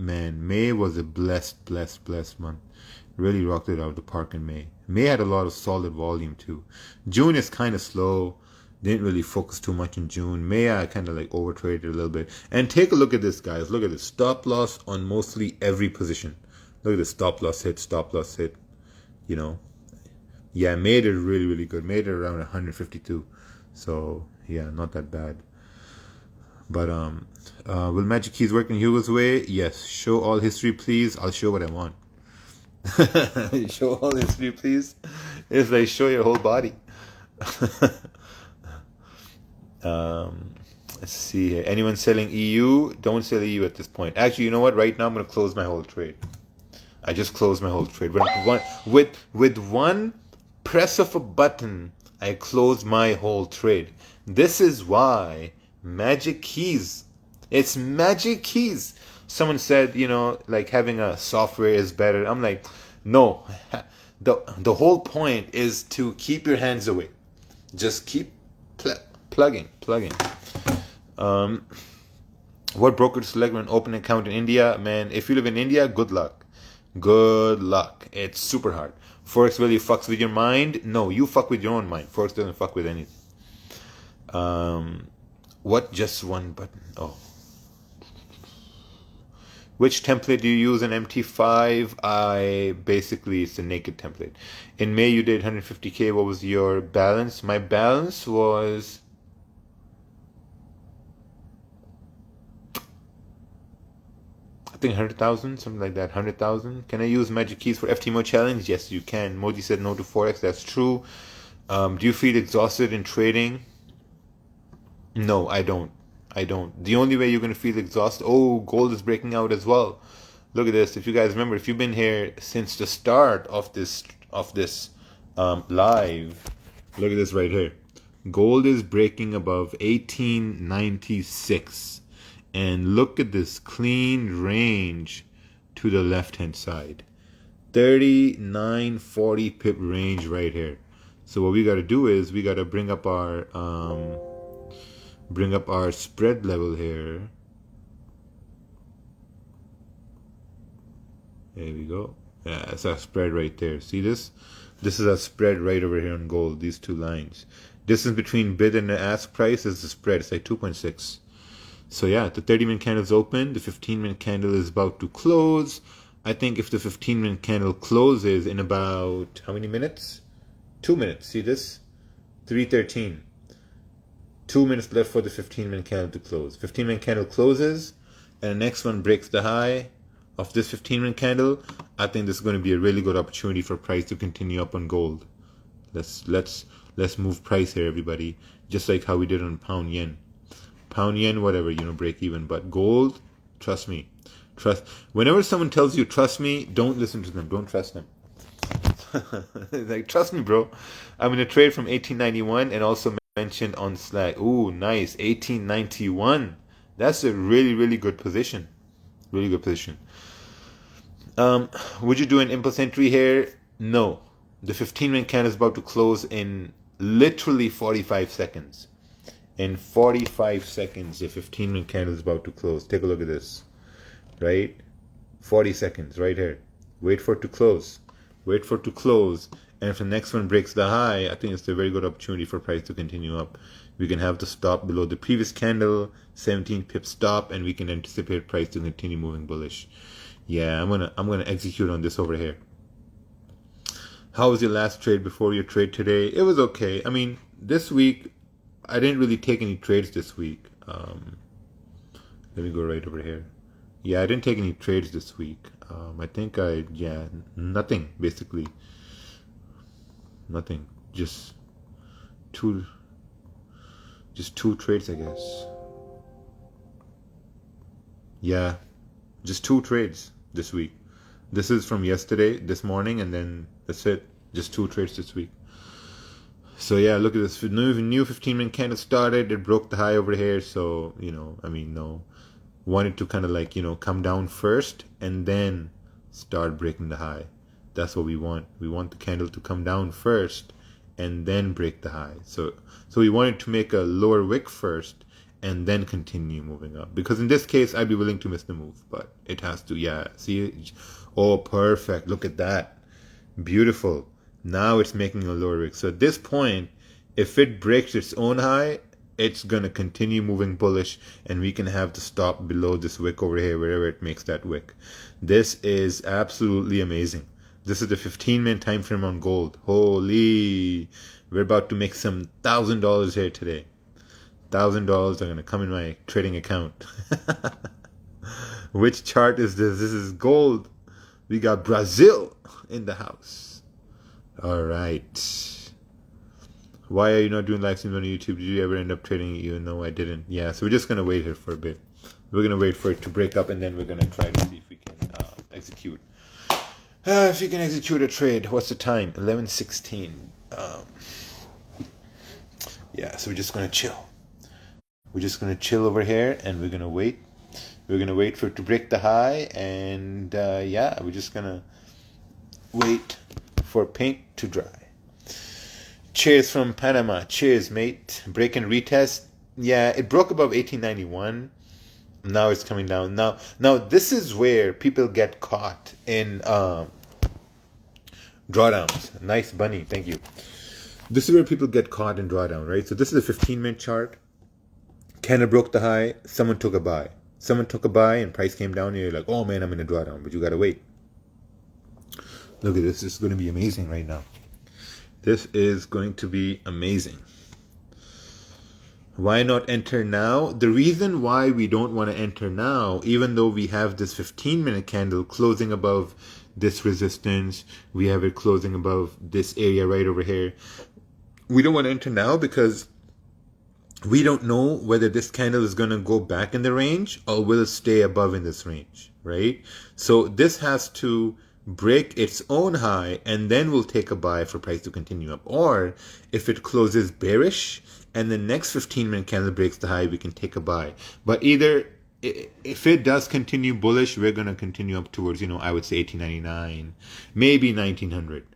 was a blessed month. Really rocked it out of the park in May. May had a lot of solid volume too. June is kind of slow. Didn't really focus too much in June. May I kind of like overtraded a little bit. And take a look at this, guys. Look at this. Stop loss on mostly every position. Look at this. Stop loss hit. You know. Yeah, May did really, really good. Made it around 152. So, yeah, not that bad. But, will Magic Keys work in Hugo's way? Yes. Show all history, please. I'll show what I want. Show all history, please. It's like show your whole body. Let's see here. Anyone selling EU? Don't sell EU at this point. Actually, you know what? Right now, I'm going to close my whole trade. I just closed my whole trade. With one press of a button, I closed my whole trade. This is why Magic Keys. It's Magic Keys. Someone said, you know, like having a software is better. I'm like, no. The whole point is to keep your hands away. Just keep plugging. What broker to select when open an account in India? Man, if you live in India, good luck. It's super hard. Forex really fucks with your mind? No, you fuck with your own mind. Forex doesn't fuck with anything. What just one button? Oh. Which template do you use in MT5? Basically, it's a naked template. In May, you did 150K. What was your balance? My balance was... I think 100,000, something like that. 100,000. Can I use Magic Keys for FTMO challenge? Yes, you can. Modi said no to Forex. That's true. Do you feel exhausted in trading? No, I don't. The only way you're going to feel exhausted... Oh, gold is breaking out as well. Look at this. If you guys remember, if you've been here since the start of this live, look at this right here. Gold is breaking above 1896. And look at this clean range to the left-hand side. 3940 pip range right here. So what we got to do is we got to bring up our spread level here. There we go. Yeah, that's our spread right there. See this? This is our spread right over here on gold. These two lines. Distance between bid and the ask price is the spread. It's like 2.6. So yeah, the 30-minute candle is open. The 15-minute candle is about to close. I think if the 15-minute candle closes in about how many minutes? 2 minutes. See this? 3:13. 2 minutes left for the 15-minute candle to close. 15-minute candle closes, and the next one breaks the high of this 15-minute candle. I think this is going to be a really good opportunity for price to continue up on gold. Let's move price here, everybody. Just like how we did on pound yen. Pound yen, whatever, break even. But gold, trust me. Whenever someone tells you trust me, don't listen to them. Don't trust them. Like, trust me, bro. I'm in a trade from 1891 and also mentioned on Slack. Ooh, nice. 1891. That's a really, really good position. Really good position. Would you do an impulse entry here? No. The 15-minute candle is about to close in literally 45 seconds. In 45 seconds, the 15-minute candle is about to close. Take a look at this, right? 40 seconds right here. Wait for it to close. Wait for it to close. And if the next one breaks the high, I think it's a very good opportunity for price to continue up. We can have the stop below the previous candle, 17 pip stop, and we can anticipate price to continue moving bullish. Yeah, I'm gonna execute on this over here. How was your last trade before your trade today? It was okay. I mean, this week I didn't really take any trades this week. Let me go right over here. Yeah, I didn't take any trades this week. I think nothing basically. Nothing. Just two trades, I guess. Yeah, just 2 trades this week. This is from yesterday, this morning, and then that's it. Just 2 trades this week. So yeah, look at this. New 15-minute candle started. It broke the high over here. So, wanted to kind of come down first and then start breaking the high. That's what we want. We want the candle to come down first and then break the high. So we wanted to make a lower wick first and then continue moving up. Because in this case, I'd be willing to miss the move, but it has to. Yeah, see? Oh, perfect. Look at that. Beautiful. Now it's making a lower wick. So at this point, if it breaks its own high, it's going to continue moving bullish, and we can have the stop below this wick over here, wherever it makes that wick. This is absolutely amazing. This is the 15-minute time frame on gold. Holy, we're about to make some $1,000 here today. $1,000 are going to come in my trading account. Which chart is this? This is gold. We got Brazil in the house. All right. Why are you not doing live streams on YouTube? Did you ever end up trading it? No, I didn't. Yeah, so we're just going to wait here for a bit. We're going to wait for it to break up, and then we're going to try to see if we can execute. If you can execute a trade. What's the time? 11:16. Yeah, so we're just going to chill. We're just going to chill over here, and we're going to wait. We're going to wait for it to break the high, and we're just going to wait for paint to dry. Cheers from Panama. Cheers, mate. Break and retest. Yeah, it broke above 1891. Now it's coming down. Now this is where people get caught in drawdowns. Nice bunny, thank you. This is where people get caught in drawdown, right? So this is a 15-minute chart. Candle broke the high. Someone took a buy. And price came down, and you're like, oh man, I'm in a drawdown. But you gotta wait. Look at this. This is going to be amazing right now. This is going to be amazing. Why not enter now? The reason why we don't want to enter now, even though we have this 15-minute candle closing above this resistance, we have it closing above this area right over here. We don't want to enter now because we don't know whether this candle is going to go back in the range or will it stay above in this range, right? So this has to break its own high, and then we'll take a buy for price to continue up. Or if it closes bearish and the next 15-minute candle breaks the high, we can take a buy. But either if it does continue bullish, we're going to continue up towards, I would say 1899, maybe 1900,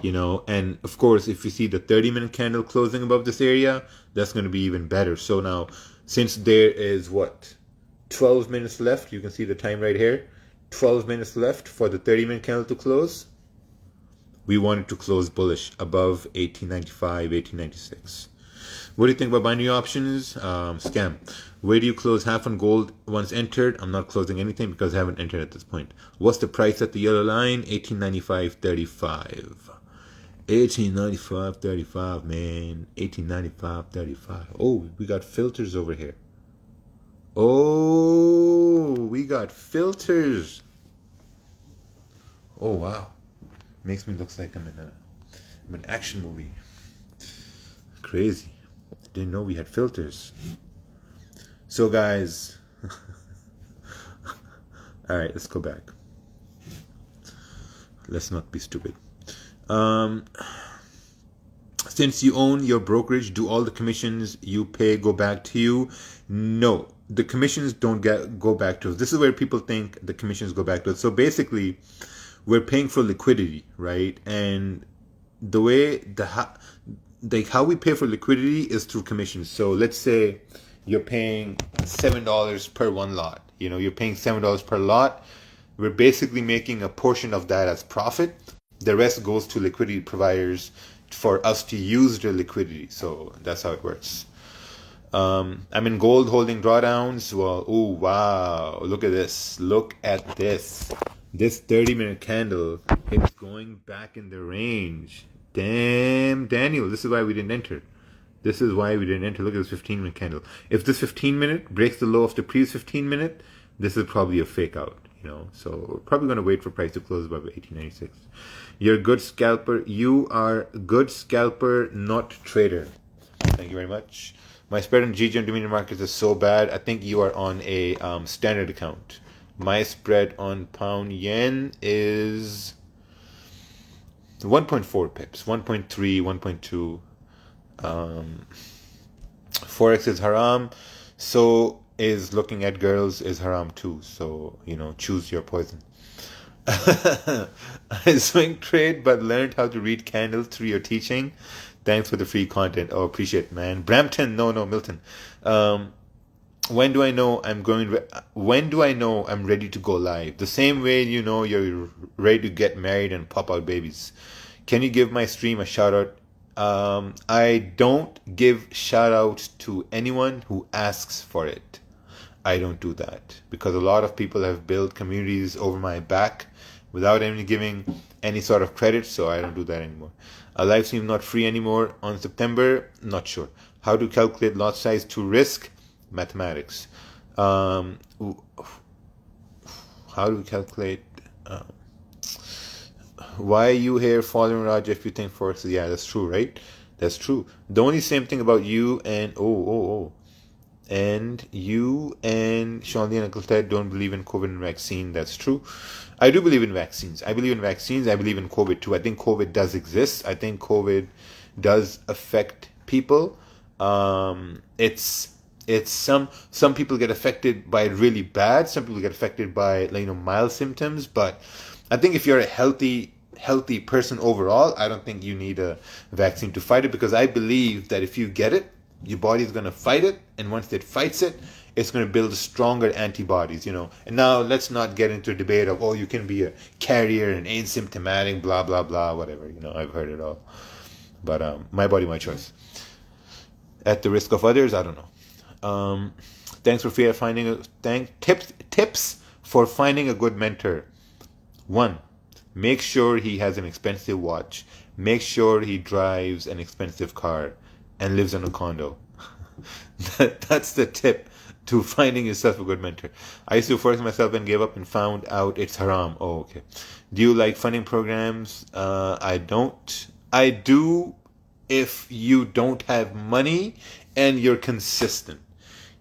and of course, if you see the 30-minute candle closing above this area, that's going to be even better. So now, since there is 12 minutes left, you can see the time right here, 12 minutes left for the 30-minute candle to close. We want it to close bullish above 1895, 1896. What do you think about binary options? Scam. Where do you close half on gold once entered? I'm not closing anything because I haven't entered at this point. What's the price at the yellow line? 1895.35. 1895.35, man. 1895.35. Oh, we got filters over here. Oh, we got filters. Oh, wow. Makes me look like I'm in an action movie. Crazy. Didn't know we had filters. So, guys. All right, let's go back. Let's not be stupid. Since you own your brokerage, do all the commissions you pay go back to you? No. The commissions don't go back to us. This is where people think the commissions go back to us. So basically, we're paying for liquidity, right? And the way like how we pay for liquidity is through commissions. So let's say you're paying $7 per one lot. You're paying $7 per lot. We're basically making a portion of that as profit. The rest goes to liquidity providers for us to use their liquidity. So that's how it works. I'm in gold holding drawdowns. Well, oh wow, look at this. Look at this. This 30-minute candle is going back in the range. Damn, Daniel, this is why we didn't enter. This is why we didn't enter. Look at this 15-minute candle. If this 15-minute breaks the low of the previous 15-minute, this is probably a fake out. So we're probably going to wait for price to close above 1896. You're a good scalper. You are a good scalper, not trader. Thank you very much. My spread on GG and Dominion markets is so bad. I think you are on a standard account. My spread on pound yen is 1.4 pips, 1.3, 1.2. Forex is haram. So is looking at girls is haram too. So, choose your poison. I swing trade but learned how to read candles through your teaching. Thanks for the free content. Oh, appreciate it, man. Brampton, no, Milton. When do I know I'm ready to go live? The same way you're ready to get married and pop out babies. Can you give my stream a shout out? I don't give shout outs to anyone who asks for it. I don't do that because a lot of people have built communities over my back without any giving any sort of credit, so I don't do that anymore. A live stream not free anymore on September, not sure. How to calculate lot size to risk? Mathematics. How do we calculate? Why are you here following Raj if you think Forex is... Yeah, that's true, right? That's true. The only same thing about you and... And you and Shandi and Uncle Ted don't believe in COVID and vaccine. That's true. I do believe in vaccines. I believe in vaccines. I believe in COVID too. I think COVID does exist. I think COVID does affect people. It's some people get affected by it really bad. Some people get affected by mild symptoms. But I think if you're a healthy person overall, I don't think you need a vaccine to fight it, because I believe that if you get it, your body is going to fight it, and once it fights it, it's going to build stronger antibodies, And now let's not get into a debate of, you can be a carrier and asymptomatic, blah, blah, blah, whatever. I've heard it all. But my body, my choice. At the risk of others, I don't know. Thanks for tips for finding a good mentor. 1, make sure he has an expensive watch. Make sure he drives an expensive car and lives in a condo. That's the tip to finding yourself a good mentor. I used to force myself and gave up and found out it's haram. Oh, okay. Do you like funding programs? I don't. I do if you don't have money and you're consistent.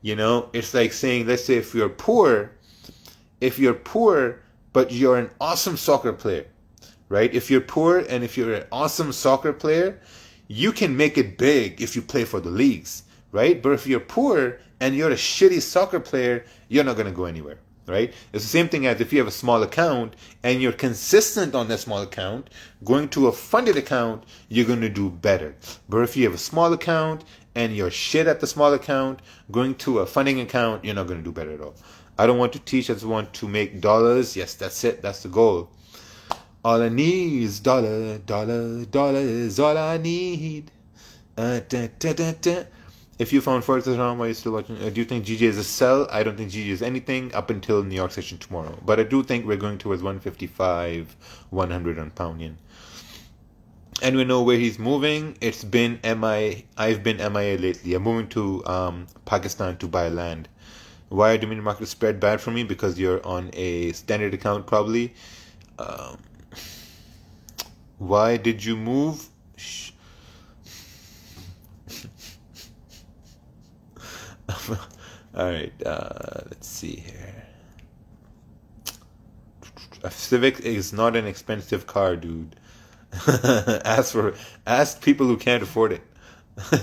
It's like saying, let's say if you're poor, but you're an awesome soccer player, right? If you're poor and if you're an awesome soccer player, you can make it big if you play for the leagues, right? But if you're poor and you're a shitty soccer player, you're not going to go anywhere, right? It's the same thing as if you have a small account and you're consistent on that small account, going to a funded account, you're going to do better. But if you have a small account and you're shit at the small account, going to a funding account, you're not going to do better at all. I don't want to teach, I just want to make dollars. Yes, that's it. That's the goal. All I need is dollar is all I need. If you found Forex is wrong, why are you still watching? Do you think GJ is a sell? I don't think GJ is anything up until New York session tomorrow. But I do think we're going towards 155, 100 on pound yen. And we know where he's moving. It's been MIA. I've been MIA lately. I'm moving to Pakistan to buy land. Why are Dominion market spread bad for me? Because you're on a standard account probably. Why did you move? All right, let's see here. A Civic is not an expensive car, dude. Ask people who can't afford it.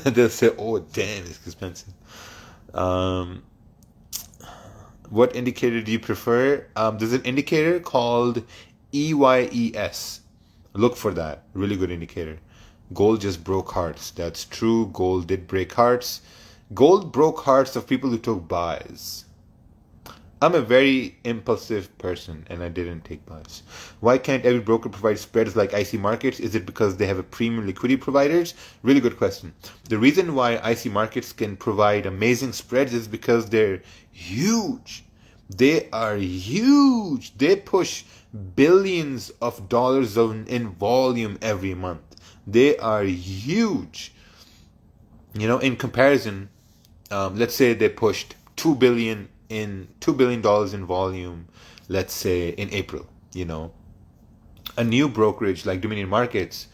They'll say, "Oh, damn, it's expensive." What indicator do you prefer? There's an indicator called EYES. Look for that. Really good indicator. Gold just broke hearts. That's true. Gold did break hearts. Gold broke hearts of people who took buys. I'm a very impulsive person and I didn't take buys. Why can't every broker provide spreads like IC Markets? Is it because they have a premium liquidity providers? Really good question. The reason why IC Markets can provide amazing spreads is because they're huge. They are huge. They push billions of dollars in volume every month. They are huge. In comparison, let's say they pushed $2 billion in volume, let's say in April. A new brokerage like Dominion Markets,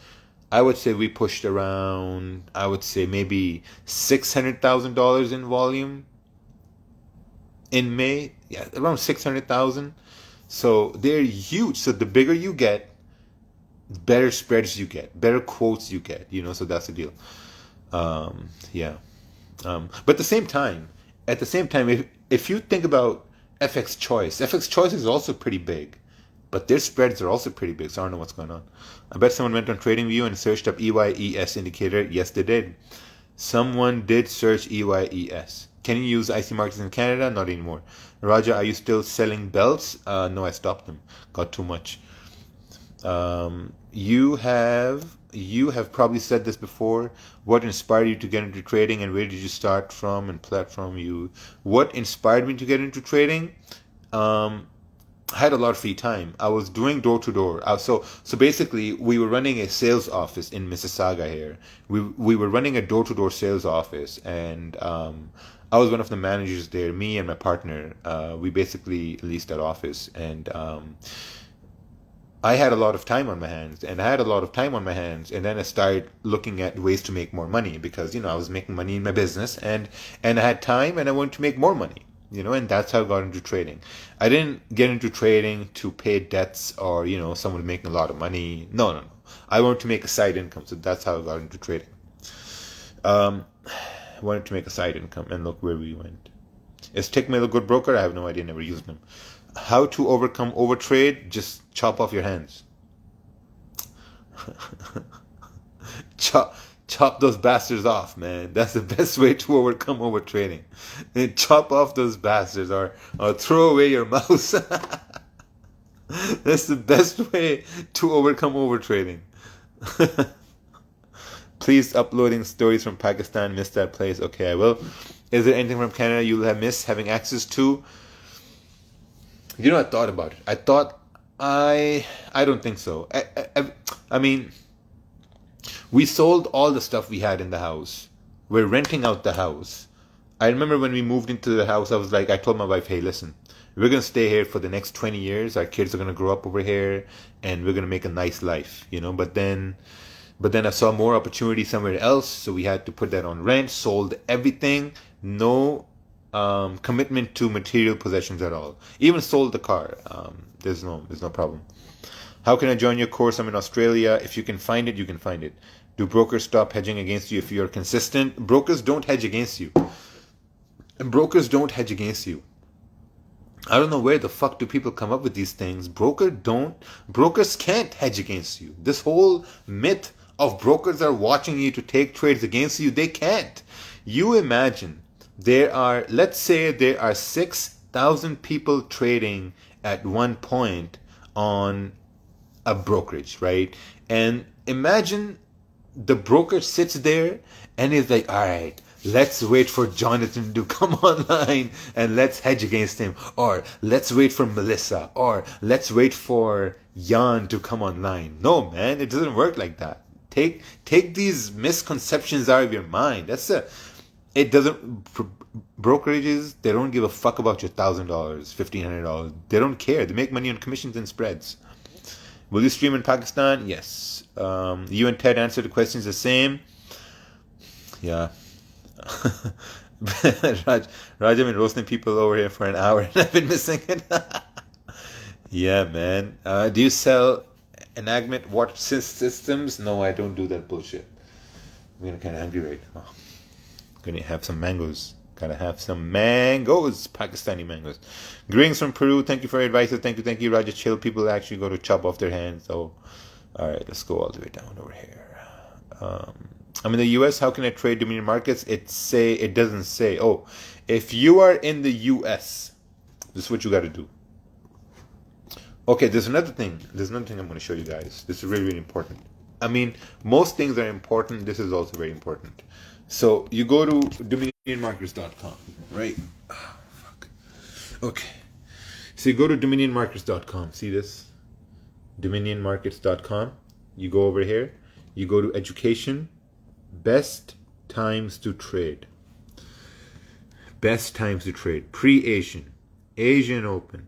I would say we pushed around, I would say maybe $600,000 in volume in May. Yeah, around 600,000. So they're huge. So the bigger you get, better spreads you get, better quotes you get. So that's the deal. Yeah. But at the same time, if you think about FX Choice is also pretty big, but their spreads are also pretty big. So I don't know what's going on. I bet someone went on TradingView and searched up EYES indicator. Yes, they did. Someone did search EYES. Can you use IC markets in Canada? Not anymore. Raja, are you still selling belts? No, I stopped them. Got too much. You have probably said this before. What inspired you to get into trading, and where did you start from and platform you? What inspired me to get into trading? I had a lot of free time. I was doing door to door. So basically, we were running a sales office in Mississauga here. We were running a door to door sales office, and I was one of the managers there. Me and my partner, we basically leased that office, and I had a lot of time on my hands, and then I started looking at ways to make more money because I was making money in my business, and I had time, and I wanted to make more money. And that's how I got into trading. I didn't get into trading to pay debts or someone making a lot of money. No. I wanted to make a side income, so that's how I got into trading. I wanted to make a side income, and look where we went. Is Tickmill a good broker? I have no idea. Never used them. How to overcome overtrade? Just chop off your hands. Chop those bastards off, man. That's the best way to overcome overtrading. And chop off those bastards, or throw away your mouse. That's the best way to overcome overtrading. Please uploading stories from Pakistan. Missed that place. Okay, I will. Is there anything from Canada you'll have missed having access to? I thought about it. I don't think so. I mean, we sold all the stuff we had in the house. We're renting out the house. I remember when we moved into the house, I told my wife, hey, listen, we're going to stay here for the next 20 years. Our kids are going to grow up over here, and we're going to make a nice life, But then I saw more opportunity somewhere else, so we had to put that on rent, sold everything. No commitment to material possessions at all. Even sold the car. There's no problem. How can I join your course? I'm in Australia. If you can find it, you can find it. Do brokers stop hedging against you if you are consistent? Brokers don't hedge against you. I don't know where the fuck do people come up with these things. Brokers can't hedge against you. This whole myth of brokers are watching you to take trades against you, they can't. You imagine let's say there are 6,000 people trading at one point on a brokerage, right? And imagine the broker sits there and is like, all right, let's wait for Jonathan to come online and let's hedge against him. Or let's wait for Melissa. Or let's wait for Jan to come online. No, man, it doesn't work like that. Take these misconceptions out of your mind. Brokerages, they don't give a fuck about your $1,000, $1,500. They don't care. They make money on commissions and spreads. Will you stream in Pakistan? Yes. You and Ted answered the questions the same. Yeah. Raj, I've been roasting people over here for an hour and I've been missing it. Yeah, man. Do you sell enactment water systems? No, I don't do that bullshit. I'm getting kind of angry right now. Gonna have some mangoes. Gotta have some mangoes. Pakistani mangoes. Greetings from Peru. Thank you for your advice. Thank you. Raja, chill. People actually go to chop off their hands. So, All right, let's go all the way down over here. I'm in the US. How can I trade Dominion markets? It doesn't say. Oh, if you are in the US, this is what you got to do. Okay, there's another thing. There's another thing I'm going to show you guys. This is really, really important. I mean, most things are important. This is also very important. So you go to dominionmarkets.com, right? Oh, fuck. Okay. So you go to dominionmarkets.com. See this? dominionmarkets.com. You go over here. You go to education. Best times to trade. Best times to trade. Pre-Asian. Asian Open.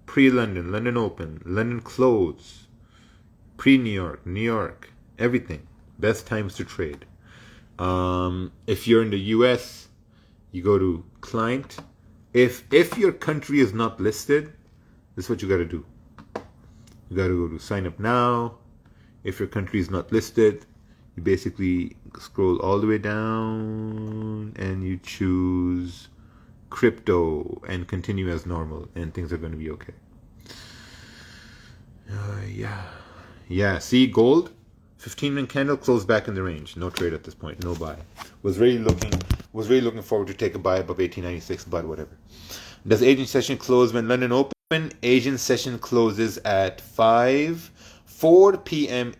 Pre-London. London Open. London Close. Pre-New York. New York. Everything. Best times to trade. If you're in the US, you go to client. If your country is not listed, this is what you got to do. You got to go to sign up now. If your country is not listed, you basically scroll all the way down and you choose crypto and continue as normal, and things are going to be okay. Yeah. See, gold, 15-minute candle, closed back in the range. No trade at this point. No buy. Was really looking forward to take a buy above 1896, but whatever. Does Asian session close when London open? Asian session closes at 4 p.m.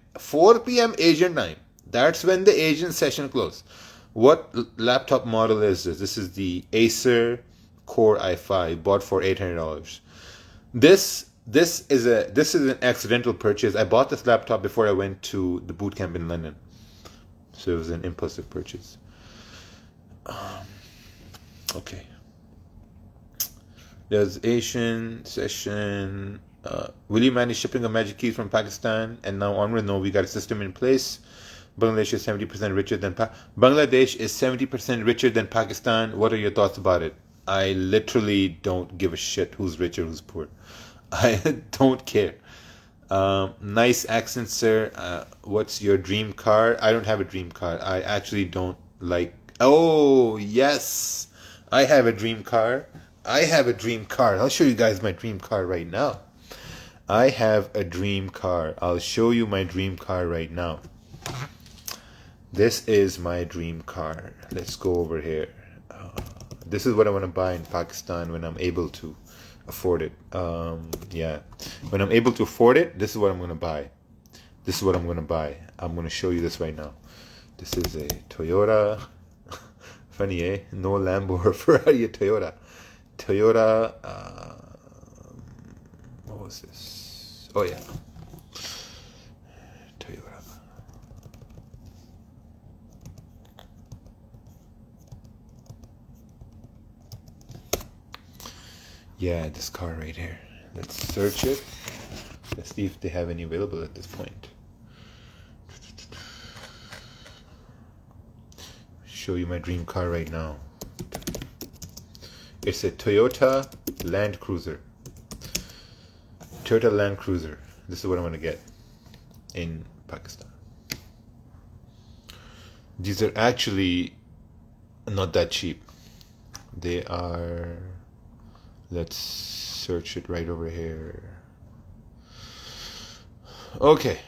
Asian time. That's when the Asian session closes. What laptop model is this? This is the Acer Core i5, bought for $800. This is an accidental purchase. I bought this laptop before I went to the boot camp in London, so it was an impulsive purchase. Okay. There's Asian session. Will you manage shipping of magic keys from Pakistan and now onward? No, we got a system in place. Bangladesh is 70% richer than Bangladesh is 70% richer than Pakistan. What are your thoughts about it? I literally don't give a shit who's rich or who's poor. I don't care. Nice accent, sir. What's your dream car? I don't have a dream car. I actually don't like. Oh, yes. I have a dream car. I'll show you guys my dream car right now. I have a dream car. I'll show you my dream car right now. This is my dream car. Let's go over here. This is what I want to buy in Pakistan when I'm able to afford it. When I'm able to afford it, this is what I'm going to buy. I'm going to show you this right now. This is a Toyota. Funny, eh? No Lambo or Ferrari, a Toyota. What was this? Oh, yeah. Toyota. Yeah, this car right here. Let's search it. Let's see if they have any available at this point. Show you my dream car right now. It's a Toyota Land Cruiser. This is what I'm going to get in Pakistan. These are actually not that cheap. They are... Let's search it right over here. Okay.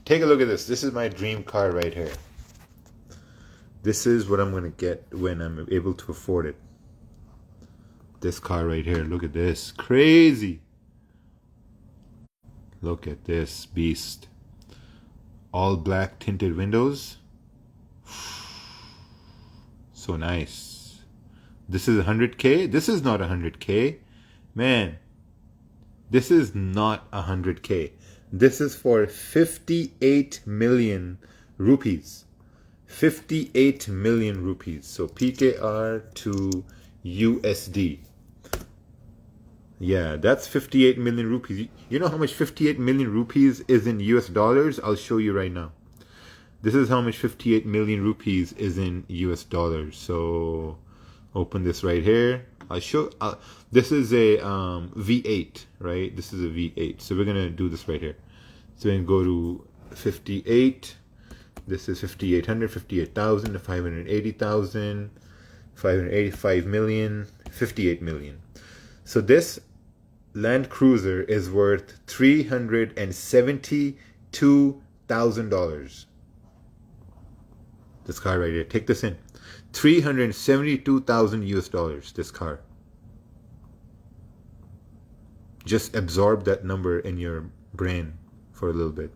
Take a look at this. This is my dream car right here. This is what I'm going to get when I'm able to afford it. This car right here. Look at this. Crazy. Look at this beast. All black tinted windows. So nice. This is 100K. This is not 100K. Man, this is not 100K. This is for 58 million rupees. 58 million rupees. So PKR to USD. Yeah, that's 58 million rupees. You know how much 58 million rupees is in US dollars? I'll show you right now. This is how much 58 million rupees is in US dollars. So open this right here. I'll show. This is a V8, right? This is a V8. So we're gonna do this right here. So we're gonna go to 58. This is 5,800, 58,000, 580,000, 585 million, 58 million. So this Land Cruiser is worth $372 $372,000. This car right here. Take this in. 372,000 US dollars. This car. Just absorb that number in your brain for a little bit.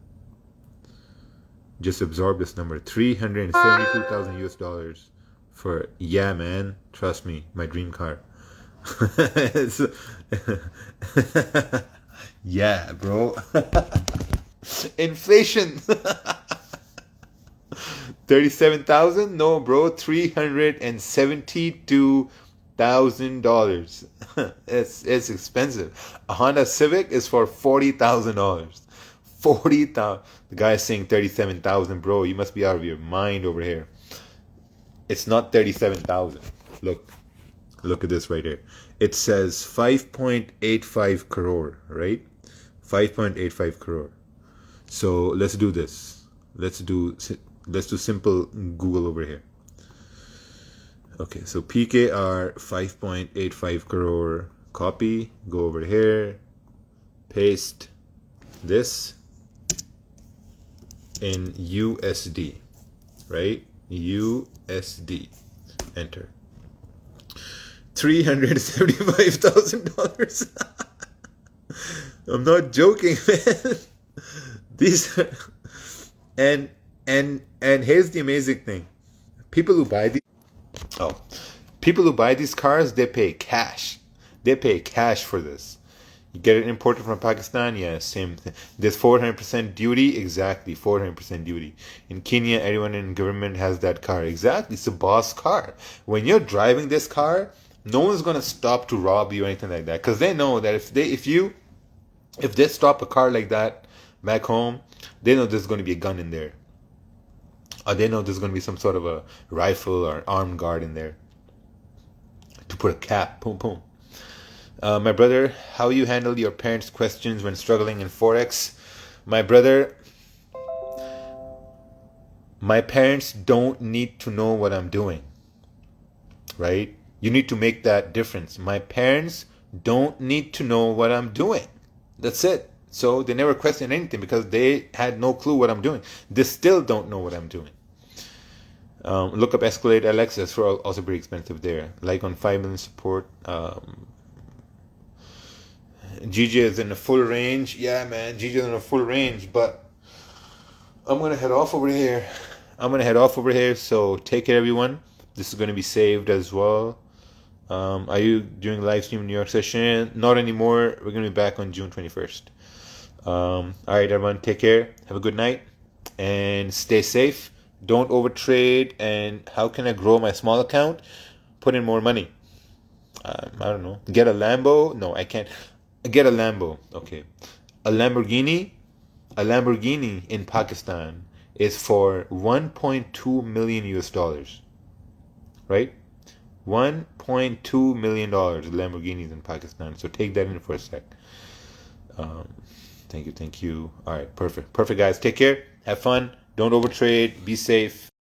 Just absorb this number. 372,000 US dollars for, yeah, man. Trust me, my dream car. Yeah, bro. Inflation. 37,000? No, bro. $372,000. It's expensive. A Honda Civic is for $40,000. 40,000. The guy is saying 37,000, bro. You must be out of your mind over here. It's not 37,000. Look at this right here. It says 5.85 crore, right? 5.85 crore. So let's do this. Let's do simple Google over here. Okay, so PKR 5.85 crore. Copy. Go over here. Paste this in USD, right? USD. Enter. $375,000. I'm not joking, man. These are, and here's the amazing thing. People who buy these cars, they pay cash. They pay cash for this. You get it imported from Pakistan, yeah, same thing. There's 400% duty, exactly, 400% duty. In Kenya, everyone in government has that car, exactly. It's a boss car. When you're driving this car, no one's gonna stop to rob you or anything like that, because they know that if they stop a car like that back home, they know there's gonna be a gun in there, or they know there's gonna be some sort of a rifle or armed guard in there to put a cap. Boom, boom. My brother, how you handle your parents' questions when struggling in Forex? My brother, my parents don't need to know what I'm doing, right? You need to make that difference. My parents don't need to know what I'm doing. That's it. So they never questioned anything because they had no clue what I'm doing. They still don't know what I'm doing. Look up Escalade LX. That's also pretty expensive there. Like on 5 million support. GJ is in a full range. Yeah, man. GJ is in a full range. But I'm going to head off over here. So take care, everyone. This is going to be saved as well. Are you doing live stream New York session? Not anymore. We're going to be back on June 21st. All right, everyone. Take care. Have a good night. And stay safe. Don't overtrade. And how can I grow my small account? Put in more money. I don't know. Get a Lambo? No, I can't. Get a Lambo. Okay. A Lamborghini in Pakistan is for 1.2 million US dollars. Right? $1.2 million Lamborghinis in Pakistan. So take that in for a sec. Thank you. All right, perfect, guys. Take care. Have fun. Don't overtrade. Be safe.